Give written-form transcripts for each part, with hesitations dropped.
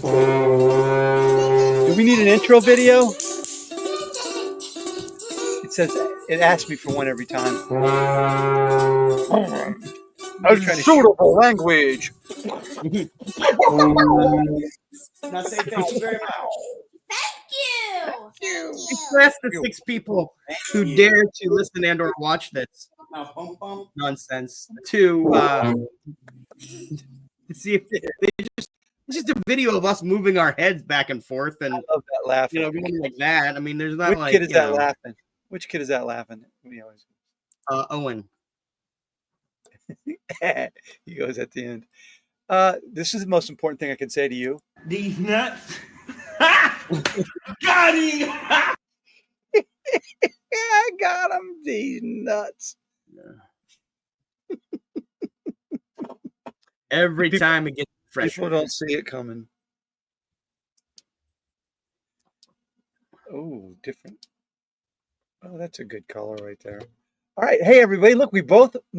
Do we need an intro video? It says it asks me for one every time. Unsuitable language. Now say thank you very much. Thank you. Bless the 6 people who dare to listen and or watch this nonsense to see if it's just a video of us moving our heads back and forth and I love that laughing. going like that. I mean, there's not Which like kid is that laughing? Which kid is that laughing? Owen. He goes at the end. This is the most important thing I can say to you. These nuts. Got him. I got him. These nuts. Every time it gets fresh. People don't see it coming. Oh, different. Oh, that's a good color right there. All right. Hey, everybody. Look, we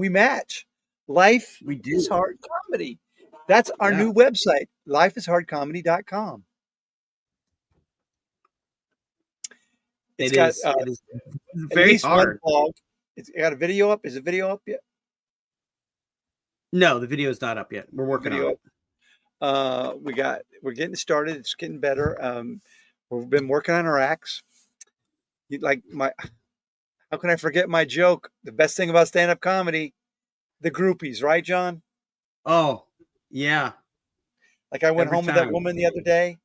match. Life is Hard Comedy. That's our new website, lifeishardcomedy.com. It is very hard. It's got a video up. Is the video up yet? No, the video is not up yet. We're working on it. We're getting started. It's getting better. We've been working on our acts. How can I forget my joke? The best thing about stand-up comedy, the groupies, right, John? Oh, yeah. Like I went home with that woman the other day.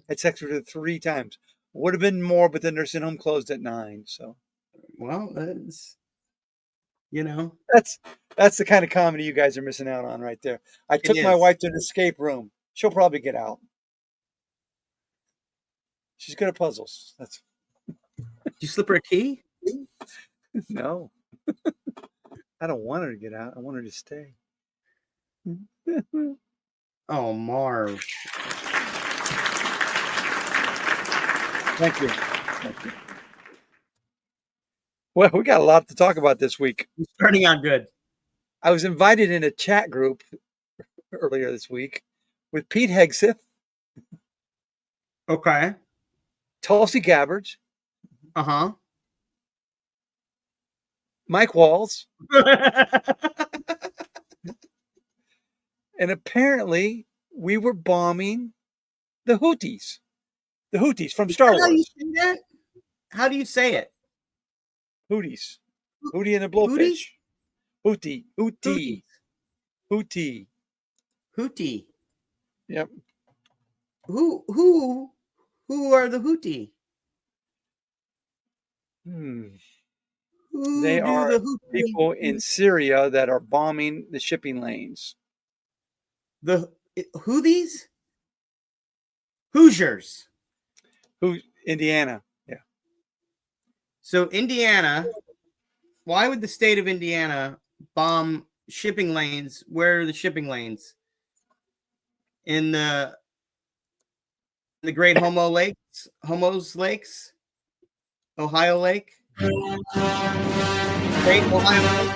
Had sex with her 3 times. Would have been more, but the nursing home closed at 9. So, well, that's that's the kind of comedy you guys are missing out on right there. I took my wife to an escape room. She'll probably get out. She's good at puzzles. Did you slip her a key? No. I don't want her to get out. I want her to stay. Oh, Marv. Thank you. Well, we got a lot to talk about this week. It's starting out good. I was invited in a chat group earlier this week with Pete Hegseth. Okay. Tulsi Gabbard. Uh-huh. Mike Walls. And apparently we were bombing the Houthis. The Houthis from Star Wars. How do you say that? How do you say it? Houthis. Houthi and the Blowfish. Houthi. Houthi. Houthi. Houthi. Yep. Who are the Houthi? They are people in Syria that are bombing the shipping lanes. The Houthis? Hoosiers. Indiana. Yeah. So Indiana, why would the state of Indiana bomb shipping lanes? Where are the shipping lanes? In the Great Homos Lakes? Ohio Lake? Great Ohio Lake?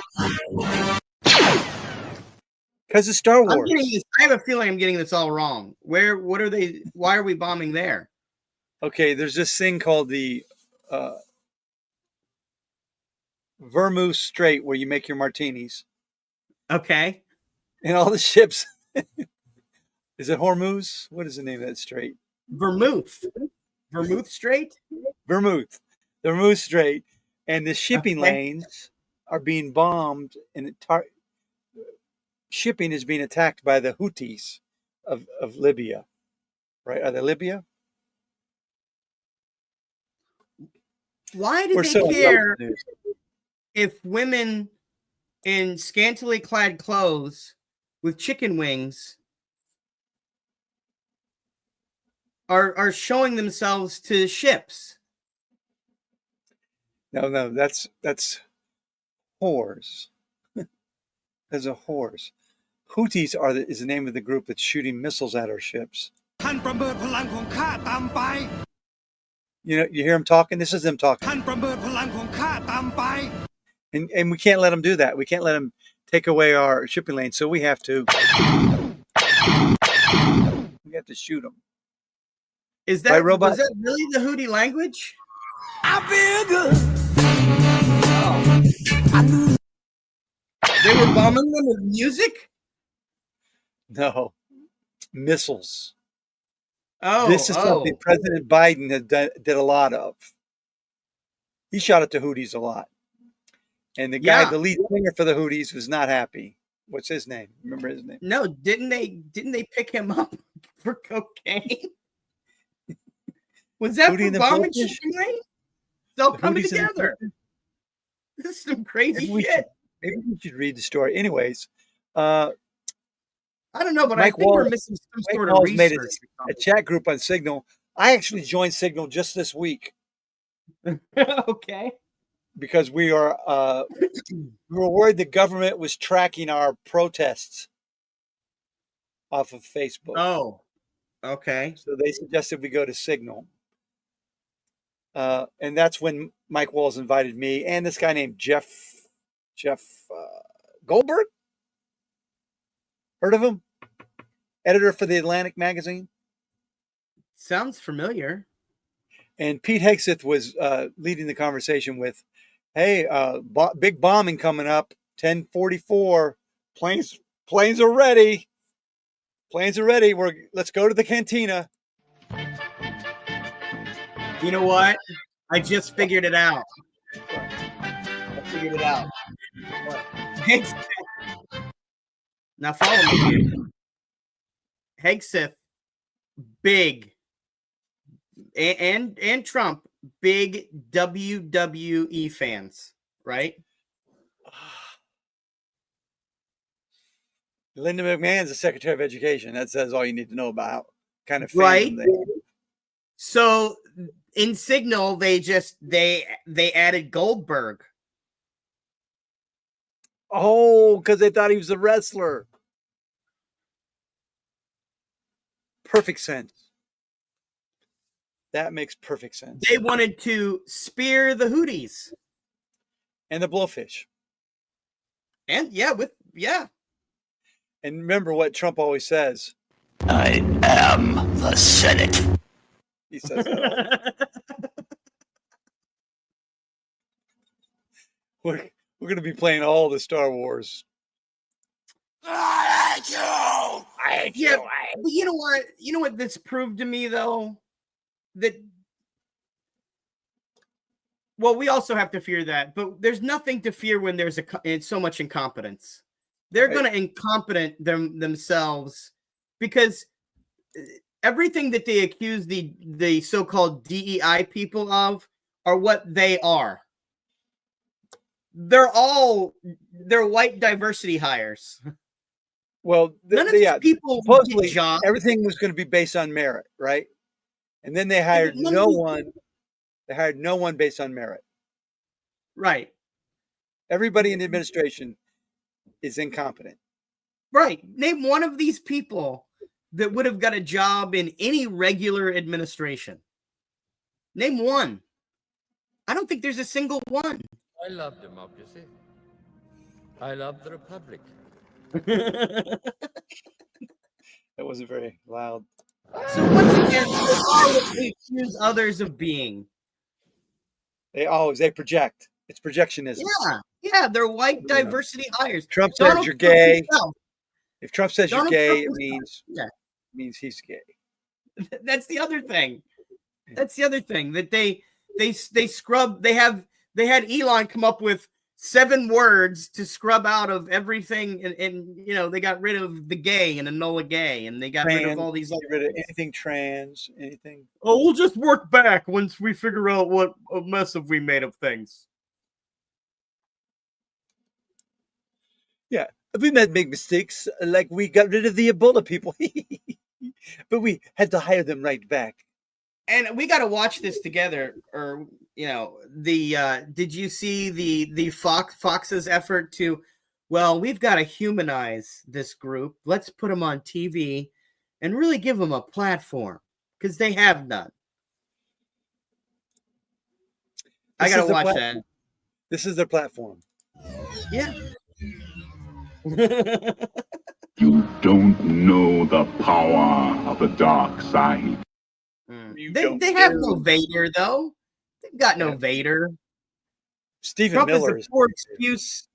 Because of Star Wars. I have a feeling I'm getting this all wrong. Why are we bombing there? Okay, there's this thing called the Vermouth Strait where you make your martinis. Okay. And all the ships. Is it Hormuz? What is the name of that strait? Vermouth. Vermouth Strait? Vermouth Strait. And the shipping lanes are being bombed, and shipping is being attacked by the Houthis of Libya. Right? Are they Libya? Why do they care if women in scantily clad clothes with chicken wings are showing themselves to ships? No, that's whores. There's a whores. Houthis is the name of the group that's shooting missiles at our ships. You know, you hear them talking? This is them talking. And we can't let them do that. We can't let them take away our shipping lane. So we have to We have to shoot them. Is By that robot? was that really the Hootie language? I feel good. Oh. They were bombing them with music? No, missiles. Oh, This is something oh. President Biden did a lot of. He shot at the Houthis a lot. And the guy, Yeah. the lead singer for the Houthis, was not happy. What's his name? Remember his name? No, didn't they pick him up for cocaine? Was that Hootie for and the bombing Blowfish? Chicken? It's all The coming Houthis and the together. Blowfish? This is some crazy Maybe shit. we should read the story. Anyways, I don't know, but I Mike think we're Wall, missing some Mike sort of Walls made research. a chat group on Signal. I actually joined Signal just this week Okay. because we were worried the government was tracking our protests off of Facebook. Oh, okay. So they suggested we go to Signal. And that's when Mike Walls invited me and this guy named Jeff Goldberg. Heard of him? Editor for the Atlantic magazine. Sounds familiar. And Pete Hegseth was leading the conversation with, "Hey, big bombing coming up. 10:44. Planes are ready. Planes are ready. Let's go to the cantina." You know what? I just figured it out. I figured it out. Hegseth. Now follow me here. Hegseth, big, and Trump, big WWE fans, right? Linda McMahon's the Secretary of Education. That says all you need to know about kind of fandom Right. they have. So in Signal, they added Goldberg. Oh, because they thought he was a wrestler. Perfect sense. That makes perfect sense. They wanted to spear the Houthis. And the Blowfish. And yeah. And remember what Trump always says. I am the Senate. He says that all the time. We're going to be playing all the Star Wars. I hate you. I hate Yeah, you. but you know what? You know what this proved to me, though? That, well, we also have to fear that, but there's nothing to fear when there's so much incompetence. They're Right. going to incompetent themselves because everything that they accuse the so-called DEI people of are what they are. They're white diversity hires. Well, None of these people supposedly get jobs. everything was going to be based on merit, right? And then they hired no one. They hired no one based on merit. Right. Everybody in the administration is incompetent. Right. Name one of these people that would have got a job in any regular administration. Name one. I don't think there's a single one. I love democracy. I love the republic. That wasn't very loud. So once again, they are what they accuse others of being. They project. It's projectionism. Yeah, they're white diversity hires. Trump says you're gay. If Trump says you're gay, it means he's gay. That's the other thing. That's the other thing that they scrub. They had Elon come up with 7 words to scrub out of everything, and you know they got rid of the gay and Enola Gay, and they got rid of all these. Get rid of anything trans, anything. Oh, we'll just work back once we figure out what a mess have we made of things. Yeah, we made big mistakes, like we got rid of the Ebola people, but we had to hire them right back. And we got to watch this together, or you know, did you see the Fox's effort to? Well, we've got to humanize this group. Let's put them on TV and really give them a platform because they have none. I got to watch that. This is their platform. Yeah. You don't know the power of the dark side. They have no Vader though. They've got no Vader. Stephen Trump Miller is a poor excuse.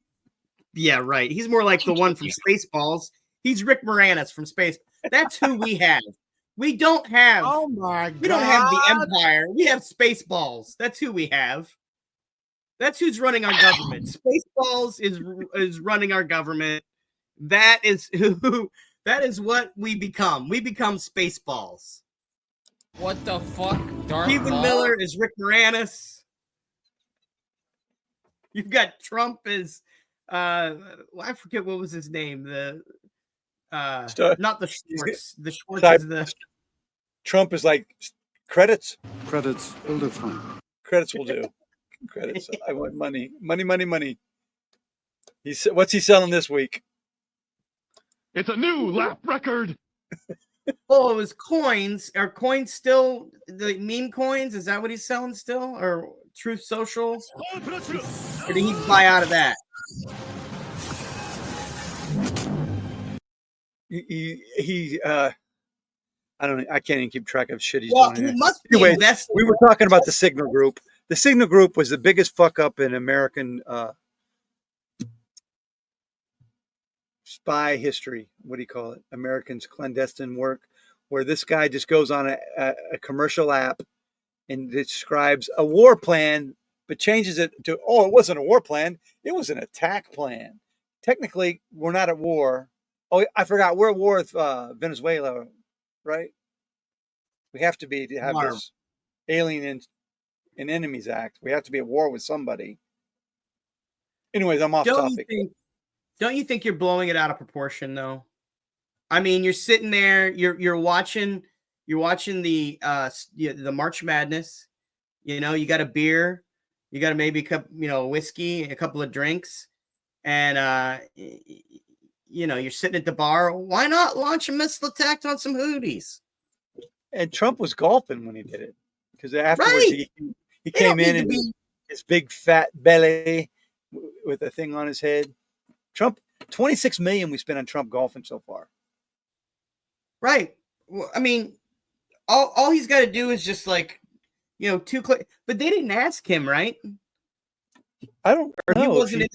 Yeah, right. He's more like the one from Spaceballs. He's Rick Moranis from Space. That's who we have. We don't have. Oh my God. We don't have the Empire. We have Spaceballs. That's who we have. That's who's running our government. Spaceballs is running our government. That is who. That is what we become. We become Spaceballs. What the fuck? Darth Stephen Maul? Miller is Rick Moranis. You've got Trump as I forget what was his name. The not the Schwartz. The Schwartz is the Trump is like credits. Credits will do fine. Credits will do. Credits. I want money. Money, money, money. What's he selling this week? It's a new lap record. Oh, it was coins. Are coins still the meme coins? Is that what he's selling still? Or Truth Social? Or did he buy out of that? He I don't know. I can't even keep track of shit he's Well, doing. he must be Anyway, investing. we were talking about the Signal Group. The Signal Group was the biggest fuck up in American spy history. What do you call it? Americans' clandestine work, where this guy just goes on a commercial app and describes a war plan, but changes it to, oh, it wasn't a war plan. It was an attack plan. Technically, we're not at war. Oh, I forgot. We're at war with Venezuela, right? We have to be to have Marv. this Alien and Enemies Act. We have to be at war with somebody. Anyways, I'm off topic. Don't you think you're blowing it out of proportion though? I mean, you're sitting there, you're watching the March Madness. You know, you got a beer, you got maybe a cup, whiskey, a couple of drinks, and you're sitting at the bar. Why not launch a missile attack on some Houthis? And Trump was golfing when he did it, because afterwards he came in and his big fat belly with a thing on his head. Trump, 26 million we spent on Trump golfing so far. Right. Well, I mean, all he's got to do is just like, 2 clicks. But they didn't ask him, right? I don't know. He wasn't in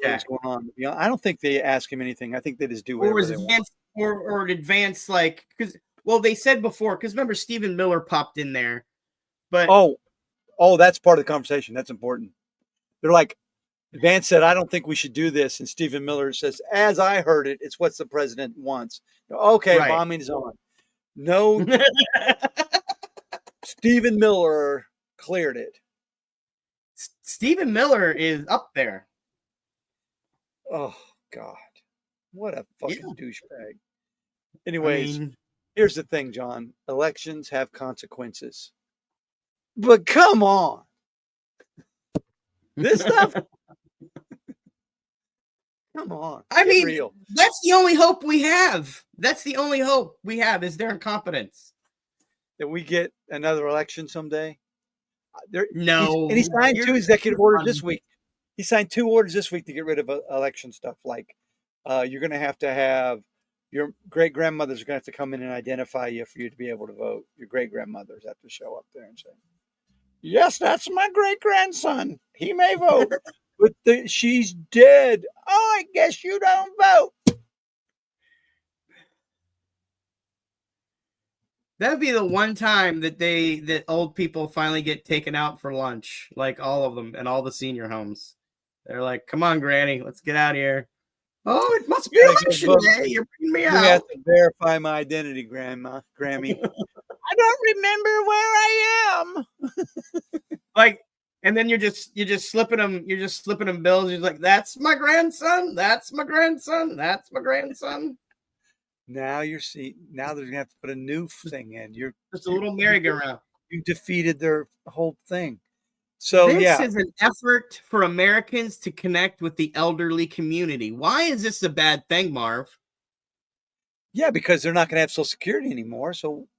what's going on. I don't think they ask him anything. I think they just do whatever they want. Or advance, like, because they said before, because remember Stephen Miller popped in there, but that's part of the conversation. That's important. They're like, Vance said, I don't think we should do this. And Stephen Miller says, as I heard it, it's what the president wants. Okay, right. Bombing is on. No, Stephen Miller cleared it. Stephen Miller is up there. Oh, God. What a fucking douchebag. Anyways, here's the thing, John. Elections have consequences. But come on. This stuff... Come on. I mean, real. That's the only hope we have. That's the only hope we have is their incompetence. That we get another election someday? No. He signed 2 executive orders this week. He signed 2 orders this week to get rid of election stuff. Like you're going to have your great-grandmothers are going to have to come in and identify you for you to be able to vote. Your great-grandmothers have to show up there and say, yes, that's my great-grandson. He may vote. But she's dead. Oh, I guess you don't vote. That'd be the one time that old people finally get taken out for lunch, like all of them and all the senior homes. They're like, "Come on, Granny, let's get out of here." Oh, it must be election day. You're bringing me out. You have to verify my identity, Grammy. I don't remember where I am. Like. And then you're just slipping them bills. You're like, that's my grandson. That's my grandson. That's my grandson. Now now they're gonna have to put a new thing in. You're just a little merry-go-round. You defeated their whole thing. So this is an effort for Americans to connect with the elderly community. Why is this a bad thing, Marv? Yeah, because they're not gonna have Social Security anymore. So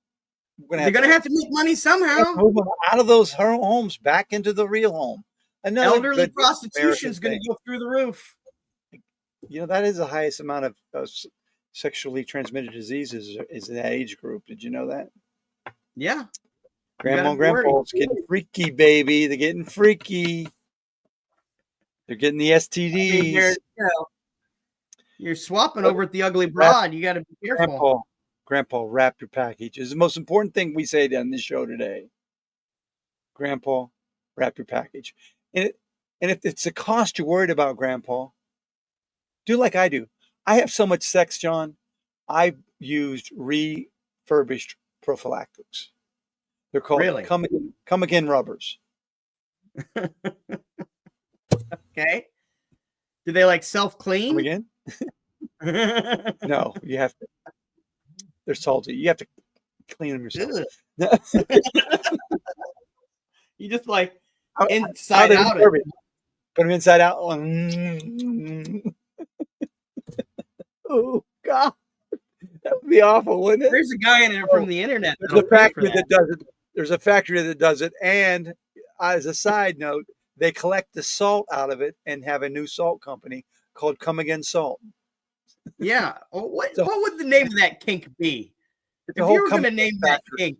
they're going to have to make money somehow. Move them out of those homes back into the real home. Elderly prostitution is going to go through the roof. That is the highest amount of sexually transmitted diseases is that age group. Did you know that? Yeah. Grandma and gotta worry. grandpa's getting freaky, baby. They're getting freaky. They're getting the I mean, STDs. you're swapping over at the Ugly Wrap, Broad. You got to be careful. Grandpa, wrap your package. Is the most important thing we say on this show today. Grandpa, wrap your package. And if it's a cost you're worried about, Grandpa, do like I do. I have so much sex, John. I've used refurbished prophylactics. They're called Really? come again rubbers. Okay. Do they like Come self-clean? again? No, you have to. They're salty. You have to clean them yourself. You just like How inside they out. refurbish? Put them inside out. Oh God, that would be awful, wouldn't it? There's a guy in there from the internet. There's a factory that does it. There's a factory that does it, and as a side note, they collect the salt out of it and have a new salt company called Come Again Salt. Yeah. What So- would the name of that kink be? It's If a whole you were going to Come name Again that factory. kink,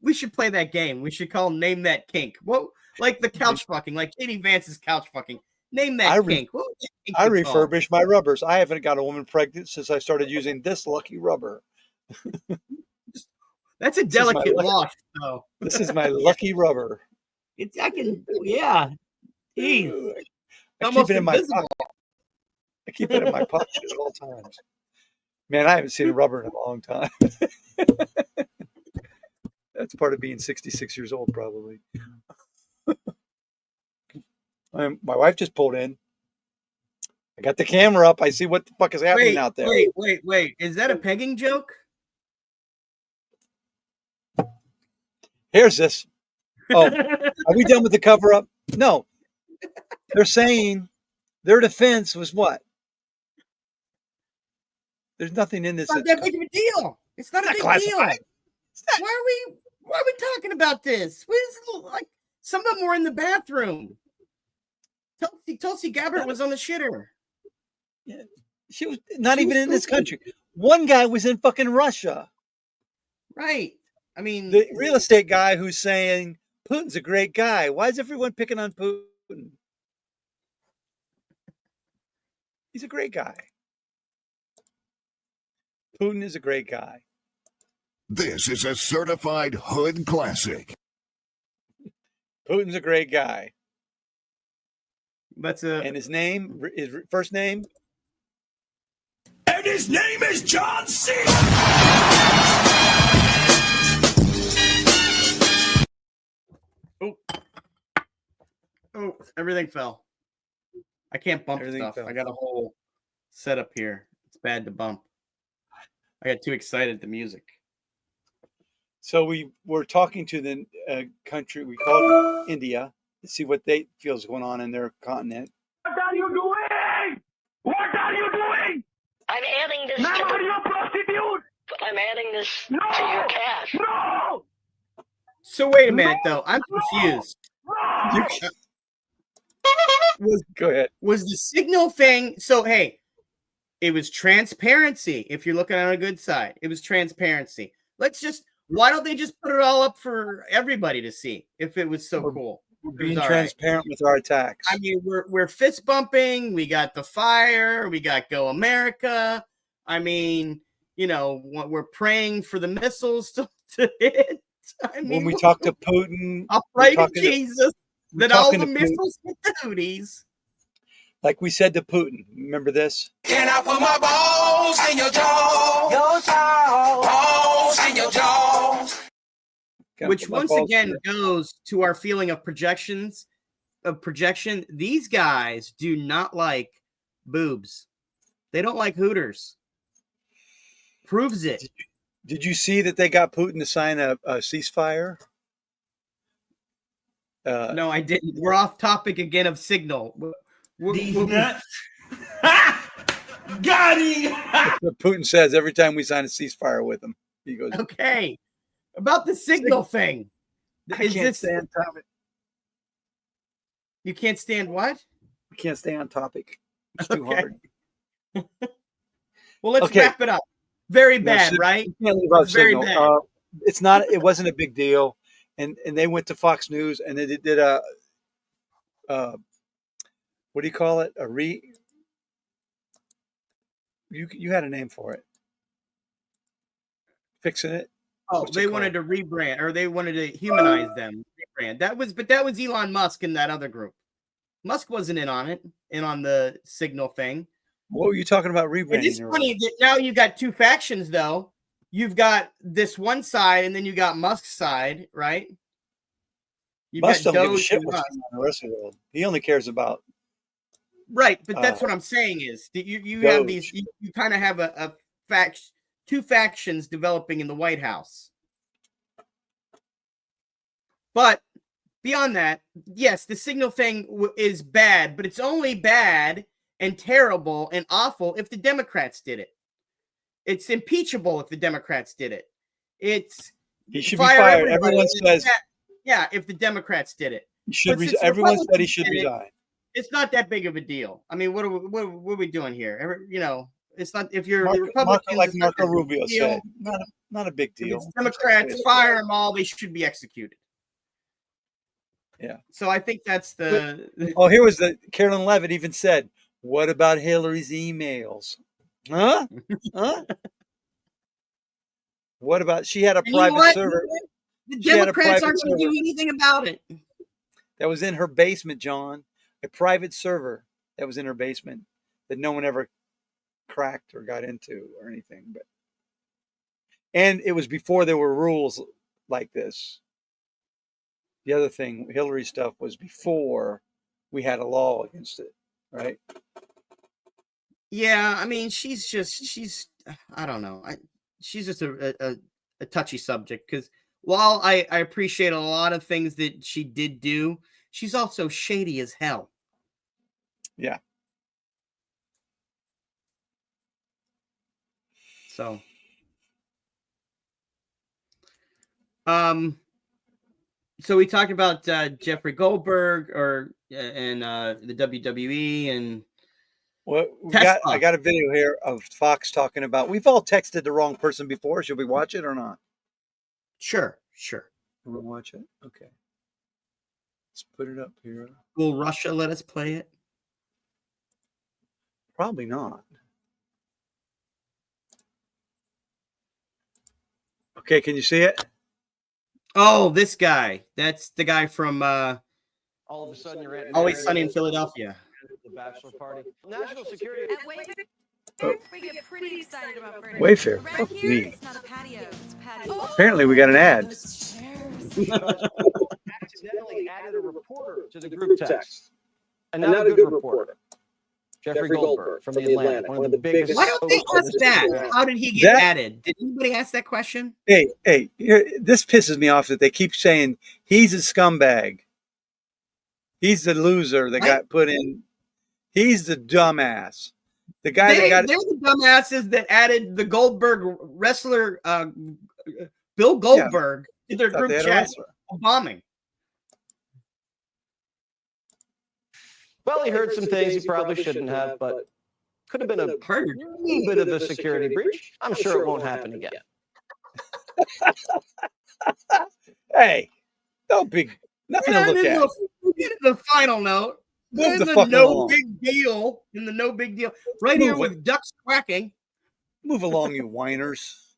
we should play that game. We should call Name That Kink. What, like the couch fucking, like Katie Vance's couch fucking. Name that kink. What would that kink I be called? refurbish my rubbers. I haven't got a woman pregnant since I started using this lucky rubber. That's a This is my delicate lucky- wash, though. This is my lucky rubber. Yeah. Jeez. I Almost keep it in my invisible. pocket. I keep it in my pocket at all times. Man, I haven't seen a rubber in a long time. That's part of being 66 years old, probably. My wife just pulled in. I got the camera up. I see what the fuck is happening out there. Wait. Is that a pegging joke? Here's this. Oh, are we done with the cover up? No. They're saying their defense was what? There's nothing in this. It's not that big of a deal. It's not a big deal. classified. Why are we talking about this? What is it like? Some of them were in the bathroom. Tulsi Gabbard was on the shitter. She was not She even was in this stupid. country. One guy was in fucking Russia. Right. I mean, The real estate guy who's saying Putin's a great guy. Why is everyone picking on Putin? He's a great guy. Putin is a great guy. This is a certified hood classic. Putin's a great guy. that's a And his name, his first name, And his name is John C. everything fell. I can't bump Everything stuff. fell. I got a whole setup here. It's bad to bump. I got too excited at the music. So we were talking to the country we called India to see what they feel is going on in their continent. What are you doing? What are you doing? I'm adding this Now to are the, you a prostitute? I'm adding this No! to your cash. No! So wait a minute though. I'm confused. No! Go ahead. Was the signal thing so hey, it was transparency. If you're looking on a good side, it was transparency. Why don't they just put it all up for everybody to see if it was so cool? We're It was being all right. transparent with our attacks. I mean, we're fist bumping. We got the fire. We got Go America. I mean, we're praying for the missiles to hit. I mean, When we talk to Putin, I'll we're pray to talking to- Jesus we're that all talking the to Putin. missiles hit the hooties. like we said to Putin, remember this? Can I put my balls in your jaw? Your jaw. Balls in your jaws. Gotta Which put my once balls again in goes to our feeling of projection. These guys do not like boobs. They don't like hooters. Proves it. Did you see that they got Putin to sign a ceasefire? No, I didn't. We're off topic again of signal. These nuts. Got him. That's what Putin says every time we sign a ceasefire with him. He goes, Okay. About the signal thing. I can't stay on topic. You can't stand what? We can't stay on topic. It's too Okay. hard. Well, let's Okay. wrap it up. Very No, bad, Sig- right? you can't leave out It's very Signal. bad. It's not. It wasn't a big deal, and they went to Fox News and they did a what do you call it? A you had a name for it. Fixing it. Oh, What's they it wanted called? to rebrand, or they wanted to humanize them. Rebrand. That was Elon Musk and that other group. Musk wasn't in on it, in on the Signal thing. What were you talking about It rebranding? is funny that now you got two factions, though. You've got this one side, and then you got Musk's side, right? You've Musk got don't give a Doge shit and what's Musk. going on in the rest of the world. He only cares about Right, but that's what I'm saying is that you have these, you kind of have two factions developing in the White House. But beyond that, yes, the Signal thing is bad, but it's only bad and terrible and awful if the Democrats did it. It's impeachable if the Democrats did it. he should be fired. everybody. Everyone says Yeah, if the Democrats did it. he should. But since Everyone said he Republicans should did it, resign. it's not that big of a deal. I mean, what are we doing here? You know, it's not if you're Marco, Republicans, like it's not Marco that big of a Rubio deal. said, not a big If deal. it's Democrats, fire them all. They should be executed. Yeah. So I think that's the. Oh, here was the Carolyn Levitt even said, "What about Hillary's emails? Huh? Huh? What about she had a And you know private what? server? The She had a Democrats private aren't going to do server anything about it. that was in her basement, John. A private server that was in her basement that no one ever cracked or got into or anything. And it was before there were rules like this. The other thing, Hillary stuff, was before we had a law against it, right? Yeah, I mean, I don't know. She's just a touchy subject because while I appreciate a lot of things that she did do, she's also shady as hell. Yeah. So, so we talked about Jeffrey Goldberg and the WWE and Well, Tesla. I got a video here of Fox talking about. We've all texted the wrong person before. Should we watch it or not? Sure. We'll watch it. Okay. Let's put it up here. Will Russia let us play it? Probably not. Okay, can you see it? Oh, this guy. That's the guy from All of a sudden, you're at Always Sunny in Philadelphia. The bachelor party. National security. We get pretty excited about furniture. Wayfair. Right Fuck here, me. it's not a patio, it's a patio. Apparently, we got an ad. Accidentally added a reporter to the group text. And not a good reporter. Jeffrey Goldberg from the Atlantic, one of the biggest. Why don't they ask that? How did he get added? Did anybody ask that question? Hey, this pisses me off that they keep saying he's a scumbag. He's the loser that got put in. He's the dumbass. The guy they're that got the dumbasses that added the Goldberg wrestler, Bill Goldberg, to their group chat bombing. Well, he heard some things he probably shouldn't have, but could have been a wee bit of a security breach. I'm sure it won't happen again. Hey, nothing to look at. The final note. Move the in fuck along. big deal. In the no big deal. Right here with ducks quacking. Move along, you whiners.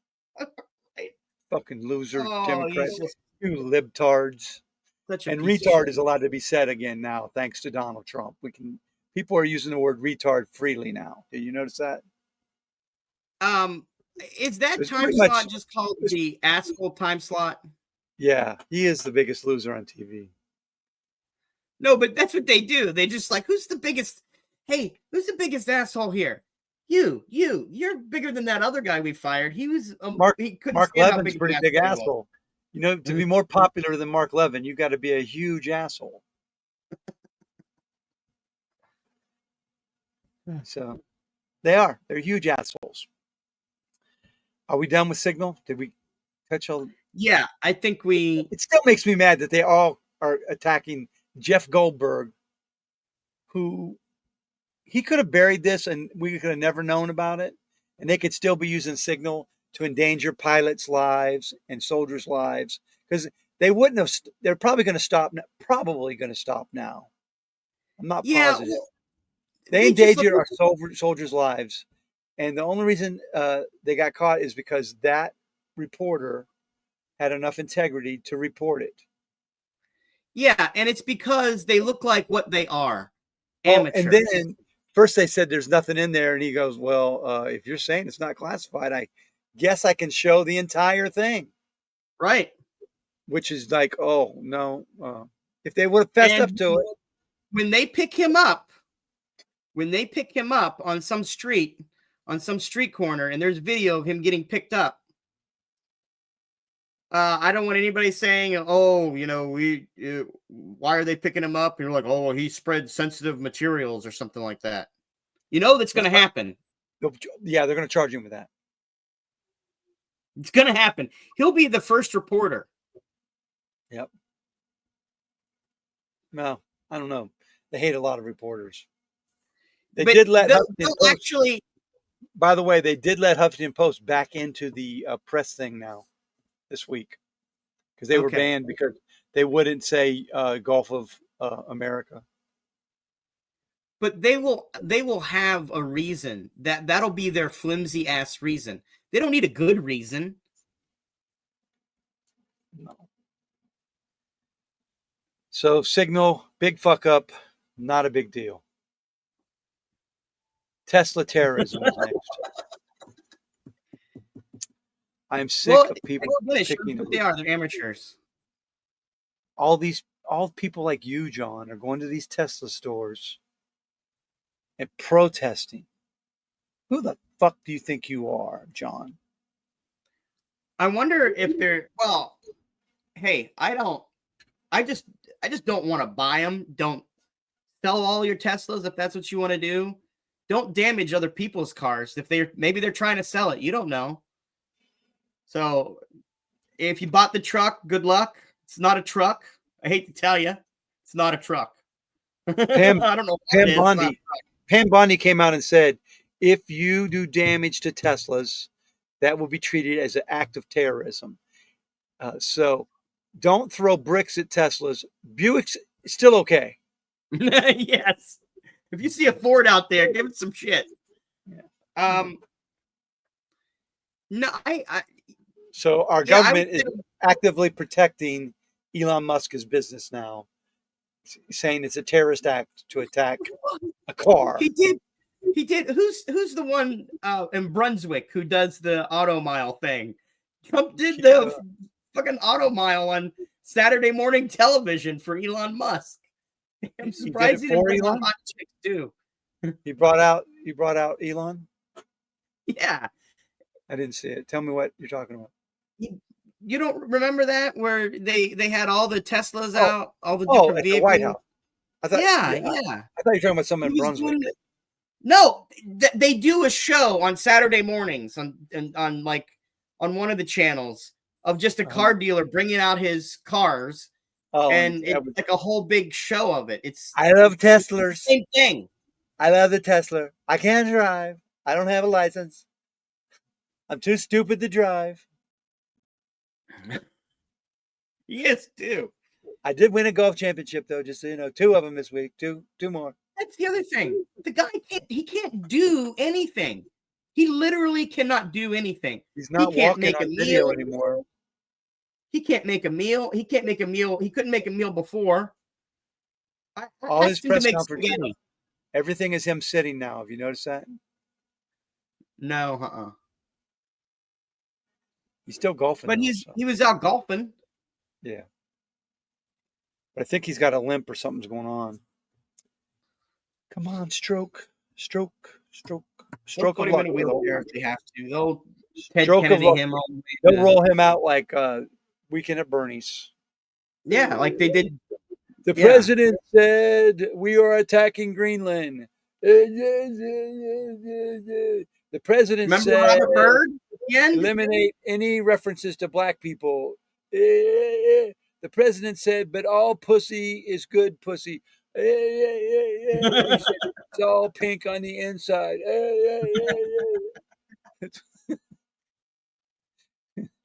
Fucking loser Democrats. You libtards. And retard is allowed to be said again now, thanks to Donald Trump. People are using the word retard freely now. Did you notice that? Is that time slot just called the asshole time slot? Yeah, he is the biggest loser on TV. No, but that's what they do. They just like, who's the biggest? Hey, who's the biggest asshole here? You're bigger than that other guy we fired. He was Mark Levin's a pretty big asshole. You know, to be more popular than Mark Levin, you got to be a huge asshole. So they're huge assholes. Are we done with Signal? Did we touch all? Yeah, I think it still makes me mad that they all are attacking Jeff Goldberg, who he could have buried this and we could have never known about it. and they could still be using signal to endanger pilots' lives and soldiers' lives because they wouldn't have. They're probably going to stop. Probably going to stop now. I'm not Yeah, positive. well, They just endangered look. our soldiers' lives, and the only reason they got caught is because that reporter had enough integrity to report it. Yeah, and it's because they look like what they are, Oh, amateurs. and then first they said there's nothing in there, and he goes, "Well, if you're saying it's not classified, I guess I can show the entire thing." Right. Which is like, oh no, if they would have fessed up to it. When they pick him up on some street corner, and there's video of him getting picked up. I don't want anybody saying, "Oh, why are they picking him up?" And you're like, "Oh, he spread sensitive materials or something like that." You know that's going to happen. Yeah, they're going to charge him with that. It's going to happen. He'll be the first reporter. Yep. No, I don't know. They hate a lot of reporters. They did let Huffington Post, actually. By the way, they did let Huffington Post back into the press thing now this week because they were banned because they wouldn't say Gulf of America. But they will have a reason that'll be their flimsy ass reason. They don't need a good reason. No. So signal, big fuck up, not a big deal. Tesla terrorism is next. I'm sick of people picking they are. They're amateurs. All people like you, John, are going to these Tesla stores and protesting. Who the fuck do you think you are, John? I wonder if they're hey, I just don't want to buy them. Don't sell all your Teslas if that's what you want to do. Don't damage other people's cars if maybe they're trying to sell it. You don't know. So if you bought the truck, good luck. It's not a truck. I hate to tell you, it's not a truck. Pam, I don't know. Pam Bondi came out and said, if you do damage to Teslas, that will be treated as an act of terrorism. So don't throw bricks at Teslas. Buick's still okay. Yes. If you see a Ford out there, give it some shit. Yeah. No, So our government is actively protecting Elon Musk's business now, saying it's a terrorist act to attack a car. He did. Who's the one in Brunswick who does the auto mile thing? Trump did the fucking auto mile on Saturday morning television for Elon Musk. I'm surprised he didn't bring on hot chicks too. You brought out Elon? Yeah. I didn't see it. Tell me what you're talking about. You don't remember that where they had all the Teslas out, all the different vehicles? At the White House. I thought, yeah. I thought you were talking about someone in Brunswick. No, they do a show on Saturday mornings on one of the channels of just a car dealer bringing out his cars, and it's like a whole big show of it. I love Teslers. Same thing. I love the Tesla. I can't drive. I don't have a license. I'm too stupid to drive. Yes, too. I did win a golf championship, though, just so you know. 2 of them this week. Two more. That's the other thing. The guy can't do anything. He literally cannot do anything. He's not walking on video anymore. He can't make a meal. He can't make a meal. He couldn't make a meal before. All his press conferences, everything is him sitting now. Have you noticed that? No, He's still golfing. But he was out golfing. Yeah. But I think he's got a limp or something's going on. Come on, stroke of luck. In a wheelchair if they have to. They'll Ted Kennedy him on. They'll roll him out like Weekend at Bernie's. Yeah, like they did. The president said we are attacking Greenland. The president said Robert Byrd? Eliminate any references to black people. The president said, but all pussy is good pussy. He said, it's all pink on the inside.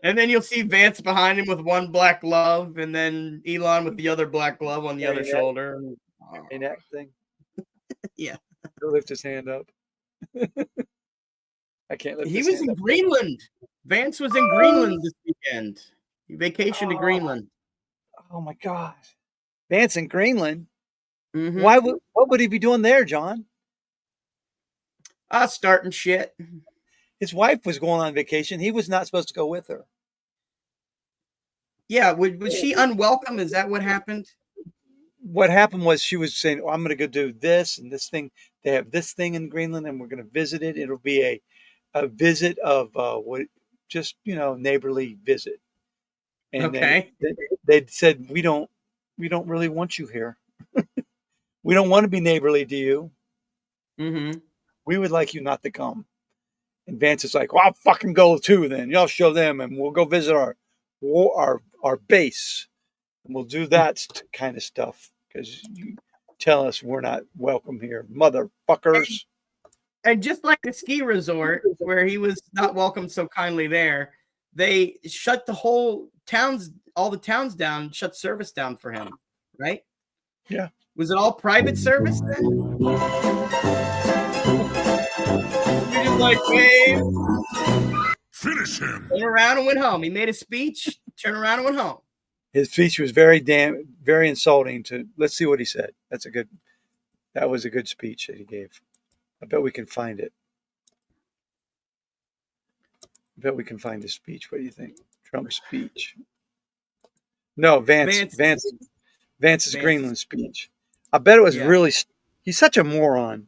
And then you'll see Vance behind him with one black glove, and then Elon with the other black glove on the other shoulder. That thing. Yeah. He'll lift his hand up. I can't lift He his was hand in up. Greenland. Vance was in Greenland this weekend. He vacationed to Greenland. Oh my God. Vance in Greenland? Mhm. What would he be doing there, John? Starting shit. His wife was going on vacation. He was not supposed to go with her. Yeah, was she unwelcome? Is that what happened? What happened was she was saying, oh, I'm going to go do this and this thing. They have this thing in Greenland and we're going to visit it. It'll be a visit of neighborly visit. And they said, we don't really want you here. We don't want to be neighborly to you. Mm-hmm. We would like you not to come. And Vance is like, well, I'll fucking go too then. Y'all show them and we'll go visit our base. And we'll do that kind of stuff because you tell us we're not welcome here, motherfuckers. And just like the ski resort where he was not welcome so kindly there, they shut all the towns down, shut service down for him, right? Yeah. Was it all private service then? He just like, wave. Finish him. Turned around and went home. He made a speech, turned around and went home. His speech was very insulting to. Let's see what he said. That was a good speech that he gave. I bet we can find it. I bet we can find his speech. What do you think? Trump's speech. No, Vance's Greenland speech. I bet it was really. He's such a moron.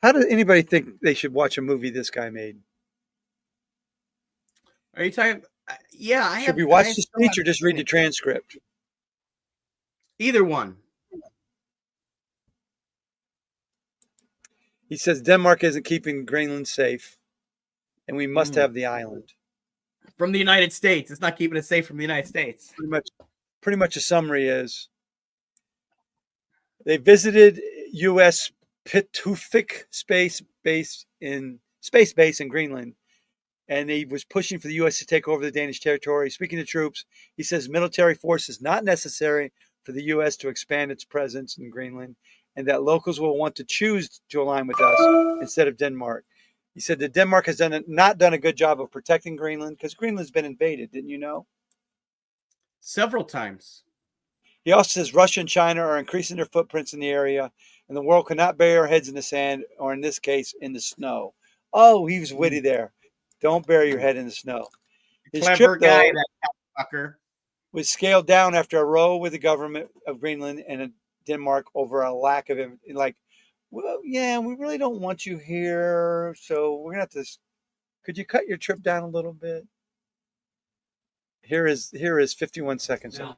How does anybody think they should watch a movie this guy made? Are you talking? Yeah, Should we watch the speech or just read the transcript? Either one. He says Denmark isn't keeping Greenland safe, and we must have the island. From the United States. It's not keeping it safe from the United States. Pretty much a summary is they visited U.S. Pitufik space base in Greenland, and he was pushing for the U.S. to take over the Danish territory. Speaking to troops, he says military force is not necessary for the U.S. to expand its presence in Greenland, and that locals will want to choose to align with us instead of Denmark. He said that Denmark has not done a good job of protecting Greenland because Greenland's been invaded. Didn't you know? Several times. He also says Russia and China are increasing their footprints in the area, and the world cannot bury our heads in the sand, or in this case, in the snow. Oh, he was witty there. Don't bury your head in the snow. His Clever trip, guy, though, that fucker. Was scaled down after a row with the government of Greenland and Denmark over a lack of well, yeah, we really don't want you here, so we're gonna have to. Could you cut your trip down a little bit? Here is 51 seconds. No.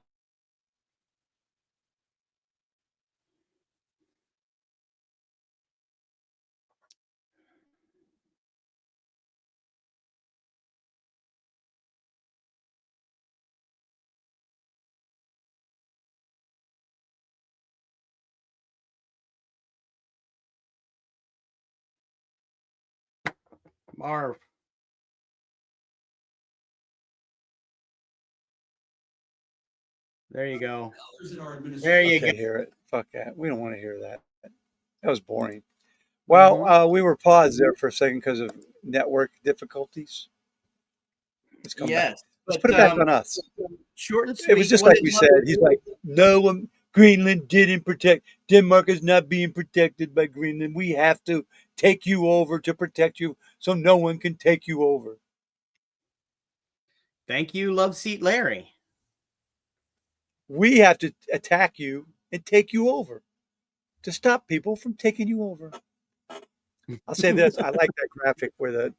Marv. There you go. There you go. Hear it. Fuck that. We don't want to hear that. That was boring. Well, we were paused there for a second because of network difficulties. Let's come back. Let's put it back on us. Short and sweet. It was just like we said. He's like, no, Greenland didn't protect. Denmark is not being protected by Greenland. We have to take you over to protect you so no one can take you over. Thank you, Love Seat Larry. We have to attack you and take you over to stop people from taking you over. I'll say this. I like that graphic where the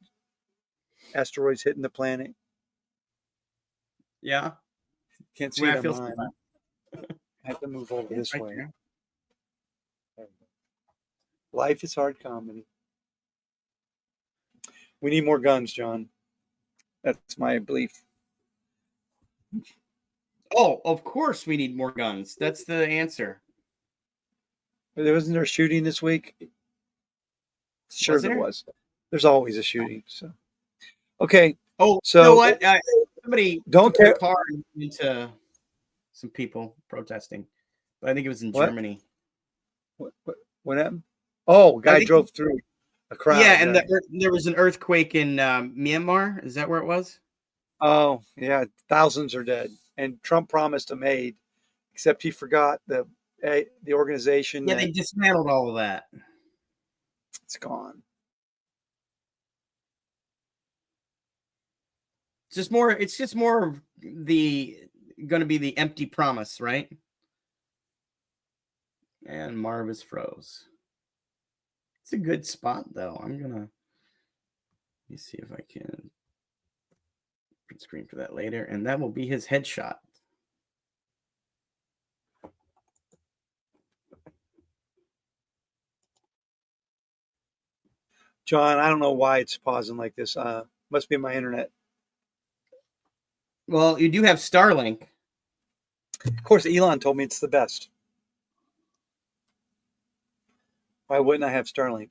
asteroid's hitting the planet. Yeah. Can't see it on mine. I have to move over this way. Life is hard comedy. We need more guns, John. That's my belief. Oh, of course we need more guns. That's the answer. Wasn't there shooting this week Sure, Was there there? was. There's always a shooting. So, okay. Oh, So you know what? Somebody don't took their care. car into some people protesting, but I think it was in What? Germany. What happened? Oh, I guy think, drove through a crowd. yeah, and Right? there was an earthquake in Myanmar. Is that where it was? Oh, yeah. Thousands are dead. And Trump promised them aid, except he forgot the organization Yeah, that they dismantled all of that. it's gone. It's just more of the going to be the empty promise, right? And Marv is froze. It's a good spot though. Let me see if I can print screen for that later, and that will be his headshot. John, I don't know why it's pausing like this. Must be my internet. Well, you do have Starlink. Of course, Elon told me it's the best. Why wouldn't I have Starlink?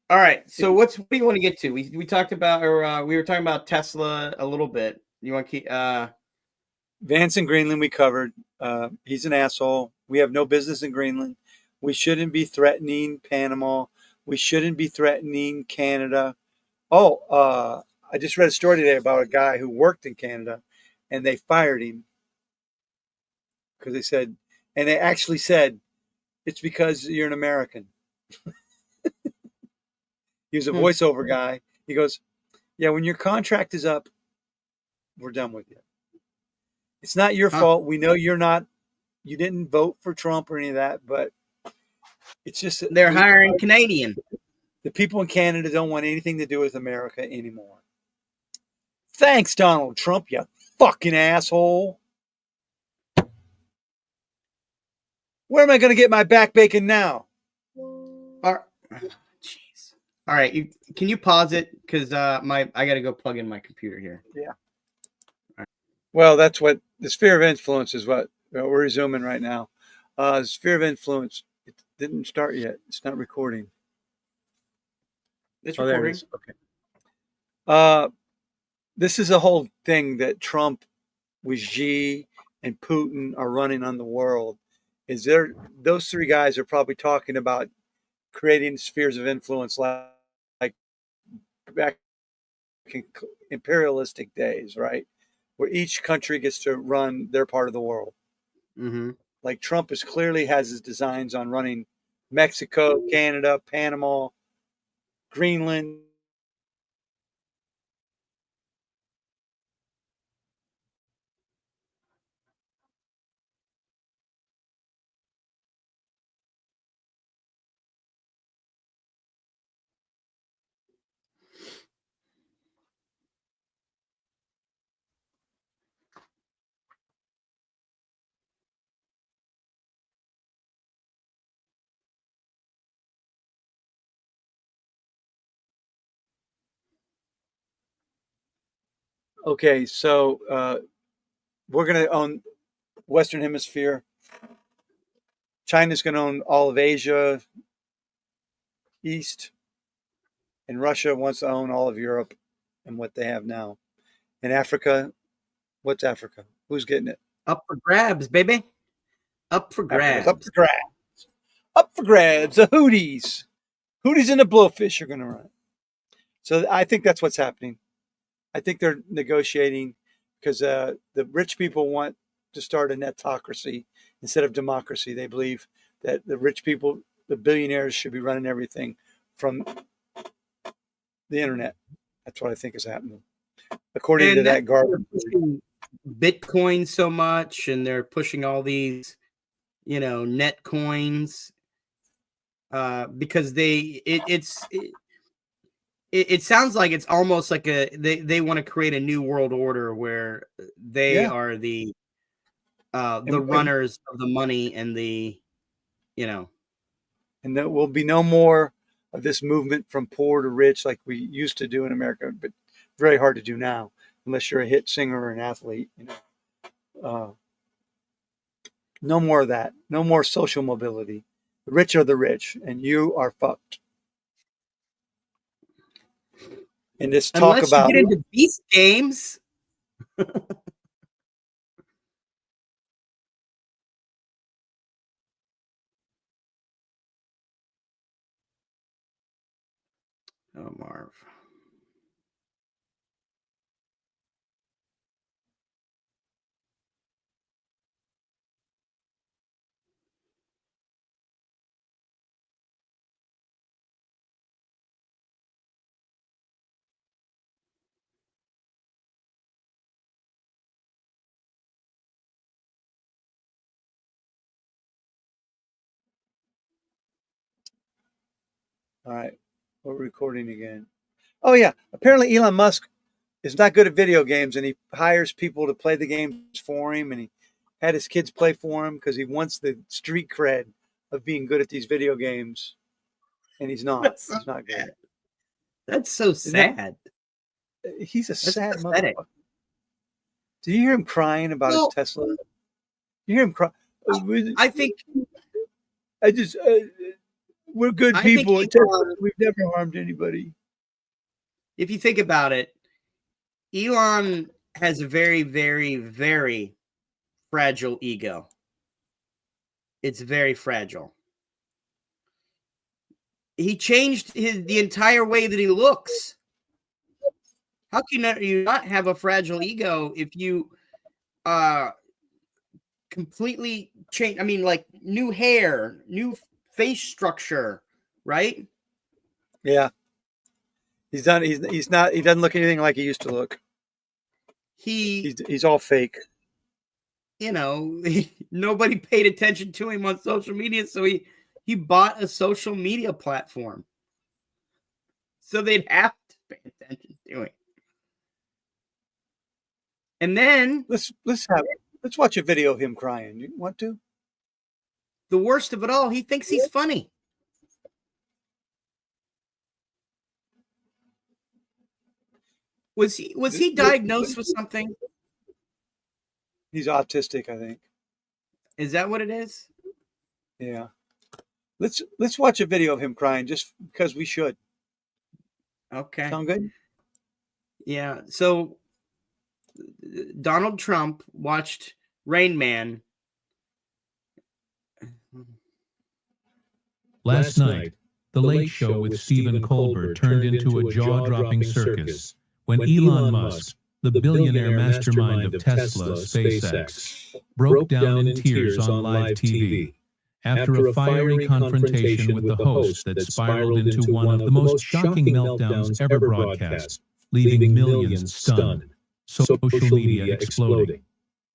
All right. So what do you want to get to? We talked about, or we were talking about Tesla a little bit. You want to keep Vance in Greenland we covered. He's an asshole. We have no business in Greenland. We shouldn't be threatening Panama. We shouldn't be threatening Canada. Oh, I just read a story today about a guy who worked in Canada, and they fired him because they actually said it's because you're an American. He was a voiceover guy. He goes, "Yeah, when your contract is up, we're done with you. It's not your fault. We know you didn't vote for Trump or any of that, but it's just that they're hiring Canadian. the people in Canada don't want anything to do with America anymore." Thanks, Donald Trump, you fucking asshole. Where am I going to get my back bacon now? Jeez. All right, can you pause it because I got to go plug in my computer here. Yeah. Well, that's what the sphere of influence is. What we're resuming right now. The sphere of influence. It didn't start yet. It's not recording. It's recording. There it recording. is. Okay. This is a whole thing that Trump with Xi and Putin are running on the world. Those three guys are probably talking about creating spheres of influence like back in imperialistic days, right? Where each country gets to run their part of the world. Mm-hmm. Like Trump clearly has his designs on running Mexico, Canada, Panama, Greenland. Okay, so we're going to own Western Hemisphere. China's going to own all of Asia, East, and Russia wants to own all of Europe and what they have now. And Africa, what's Africa? Who's getting it? Up for grabs, baby. Up for grabs. Up for grabs. Up for grabs. The Houthis. Houthis and the Blowfish are going to run. So I think that's what's happening. I think they're negotiating because the rich people want to start a netocracy instead of democracy. They believe that the rich people, the billionaires, should be running everything from the internet. That's what I think is happening, according to that garbage. Bitcoin so much, and they're pushing all these, net coins, because it sounds like it's almost like they want to create a new world order where they are the runners of the money and and there will be no more of this movement from poor to rich like we used to do in America, but very hard to do now unless you're a hit singer or an athlete. No more of that. No more social mobility. The rich are the rich, and you are fucked. And this talk Unless about you get into Beast games. Oh, Marv. all right, we're recording again. Oh yeah, apparently Elon Musk is not good at video games, and he hires people to play the games for him, and he had his kids play for him because he wants the street cred of being good at these video games, and he's not. That's so He's not good. sad. That's so sad. He's a That's sad pathetic. motherfucker. Do you hear him crying about Well- his Tesla? You hear him cry? I think I just we're good I think people. At Elon- Tesla. We've never harmed anybody. if you think about it, Elon has a very, very, very fragile ego. It's very fragile. He changed the entire way that he looks. How can you not have a fragile ego if you completely change? I mean, like new hair, new face structure, right? Yeah, he's done. He's not. He doesn't look anything like he used to look. He's all fake. You know, nobody paid attention to him on social media, so he bought a social media platform, so they'd have to pay attention to him. And then let's watch a video of him crying. You want to? The worst of it all, he thinks he's funny. Was he diagnosed with something? He's autistic, I think. Is that what it is? Yeah. Let's watch a video of him crying just because we should. Okay. Sound good? Yeah. So Donald Trump watched Rain Man. Last night, The Late Show with Stephen Colbert turned into a jaw-dropping circus when Elon Musk, the billionaire mastermind of Tesla SpaceX, broke down in tears on live TV after a fiery confrontation with the host that spiraled into one of the most shocking meltdowns ever broadcast, leaving millions stunned, social media exploding.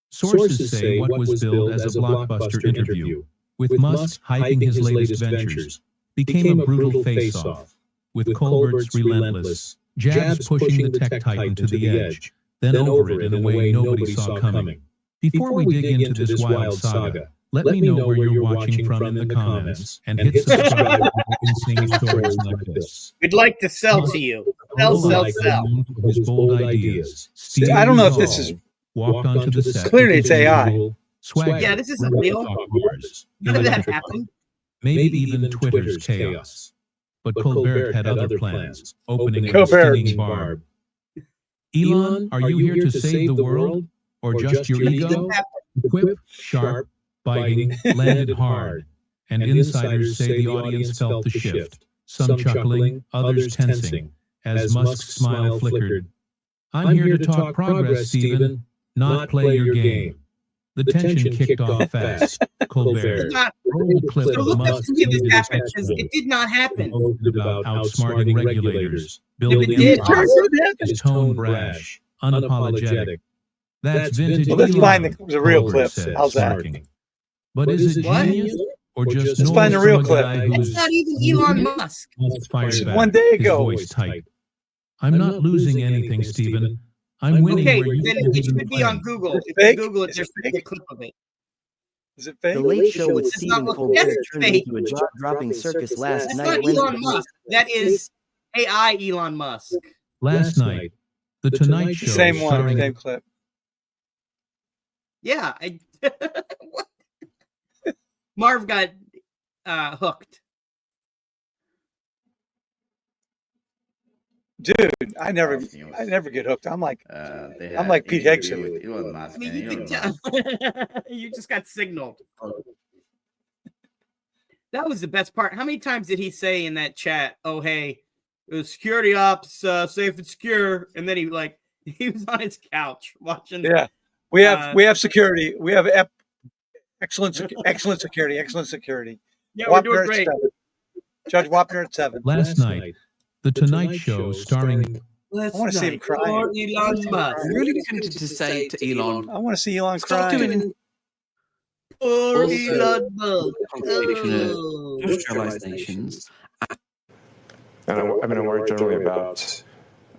Sources say what was billed as a blockbuster interview with Musk hyping his latest ventures became a brutal face-off, with Colbert's relentless jabs pushing the tech titan to the edge, then over it in a way nobody saw coming. Before we dig into this wild saga, let me know where you're watching from in the comments, and hit subscribe for insane stories like this. We'd like to sell to you. Sell. His bold ideas. See, I don't know if this is walked onto the set. Clearly it's AI. Swag. Yeah, this isn't real. How did that happen? Maybe even Twitter's chaos. But Colbert had other plans, opening a Colbert. stinging barb. Elon, are you here to save the world? Or just your ego? Quip, sharp, biting, landed hard. And insiders say the audience felt the shift, some chuckling, others tensing, as Musk's smile flickered. I'm here to talk progress, Stephen, not play your game. The tension kicked off fast. Colbert. Roll clip So of look Musk at this leading happen his because it did not happen. about outsmarting regulators, building If it did, empires, Turns his tone brash, unapologetic. That's vintage. Well, let's Elon, find the real Colbert clip. said, How's that? smirking. But is it What? genius or just Let's find the noise real from a clip. guy It's who's not even Elon Musk. fired This is back, one day his ago. voice tight. I'm not losing anything, Stephen. I'm winning Okay, where you then haven't it been should be on playing. Google. Is it If you fake? Google it, Is there's it fake? a clip of it. Is it fake? The Late Show with It's not Stephen what- Colbert that's turned fake. into a jaw-dropping circus last That's night not when Elon Musk. That is AI Elon Musk. Last night, The Tonight Show Same one, starring same clip. Yeah. Marv got hooked. Dude, I never get hooked. I'm like Pete Higson. With Elon Musk. I mean, you just got signaled. That was the best part. How many times did he say in that chat, "Oh, hey, security ops, safe and secure," and then he was on his couch watching. Yeah, we have security. We have excellent security. Yeah, Wapner we're doing great. Judge Wapner at 7. Last night, The Tonight Show starring... I want to see him crying. Elon Musk. I'm really tempted to say to Elon, I want to see Elon stop crying. doing Poor Also, Elon Musk. industrialized nations. And I mean, I worry generally about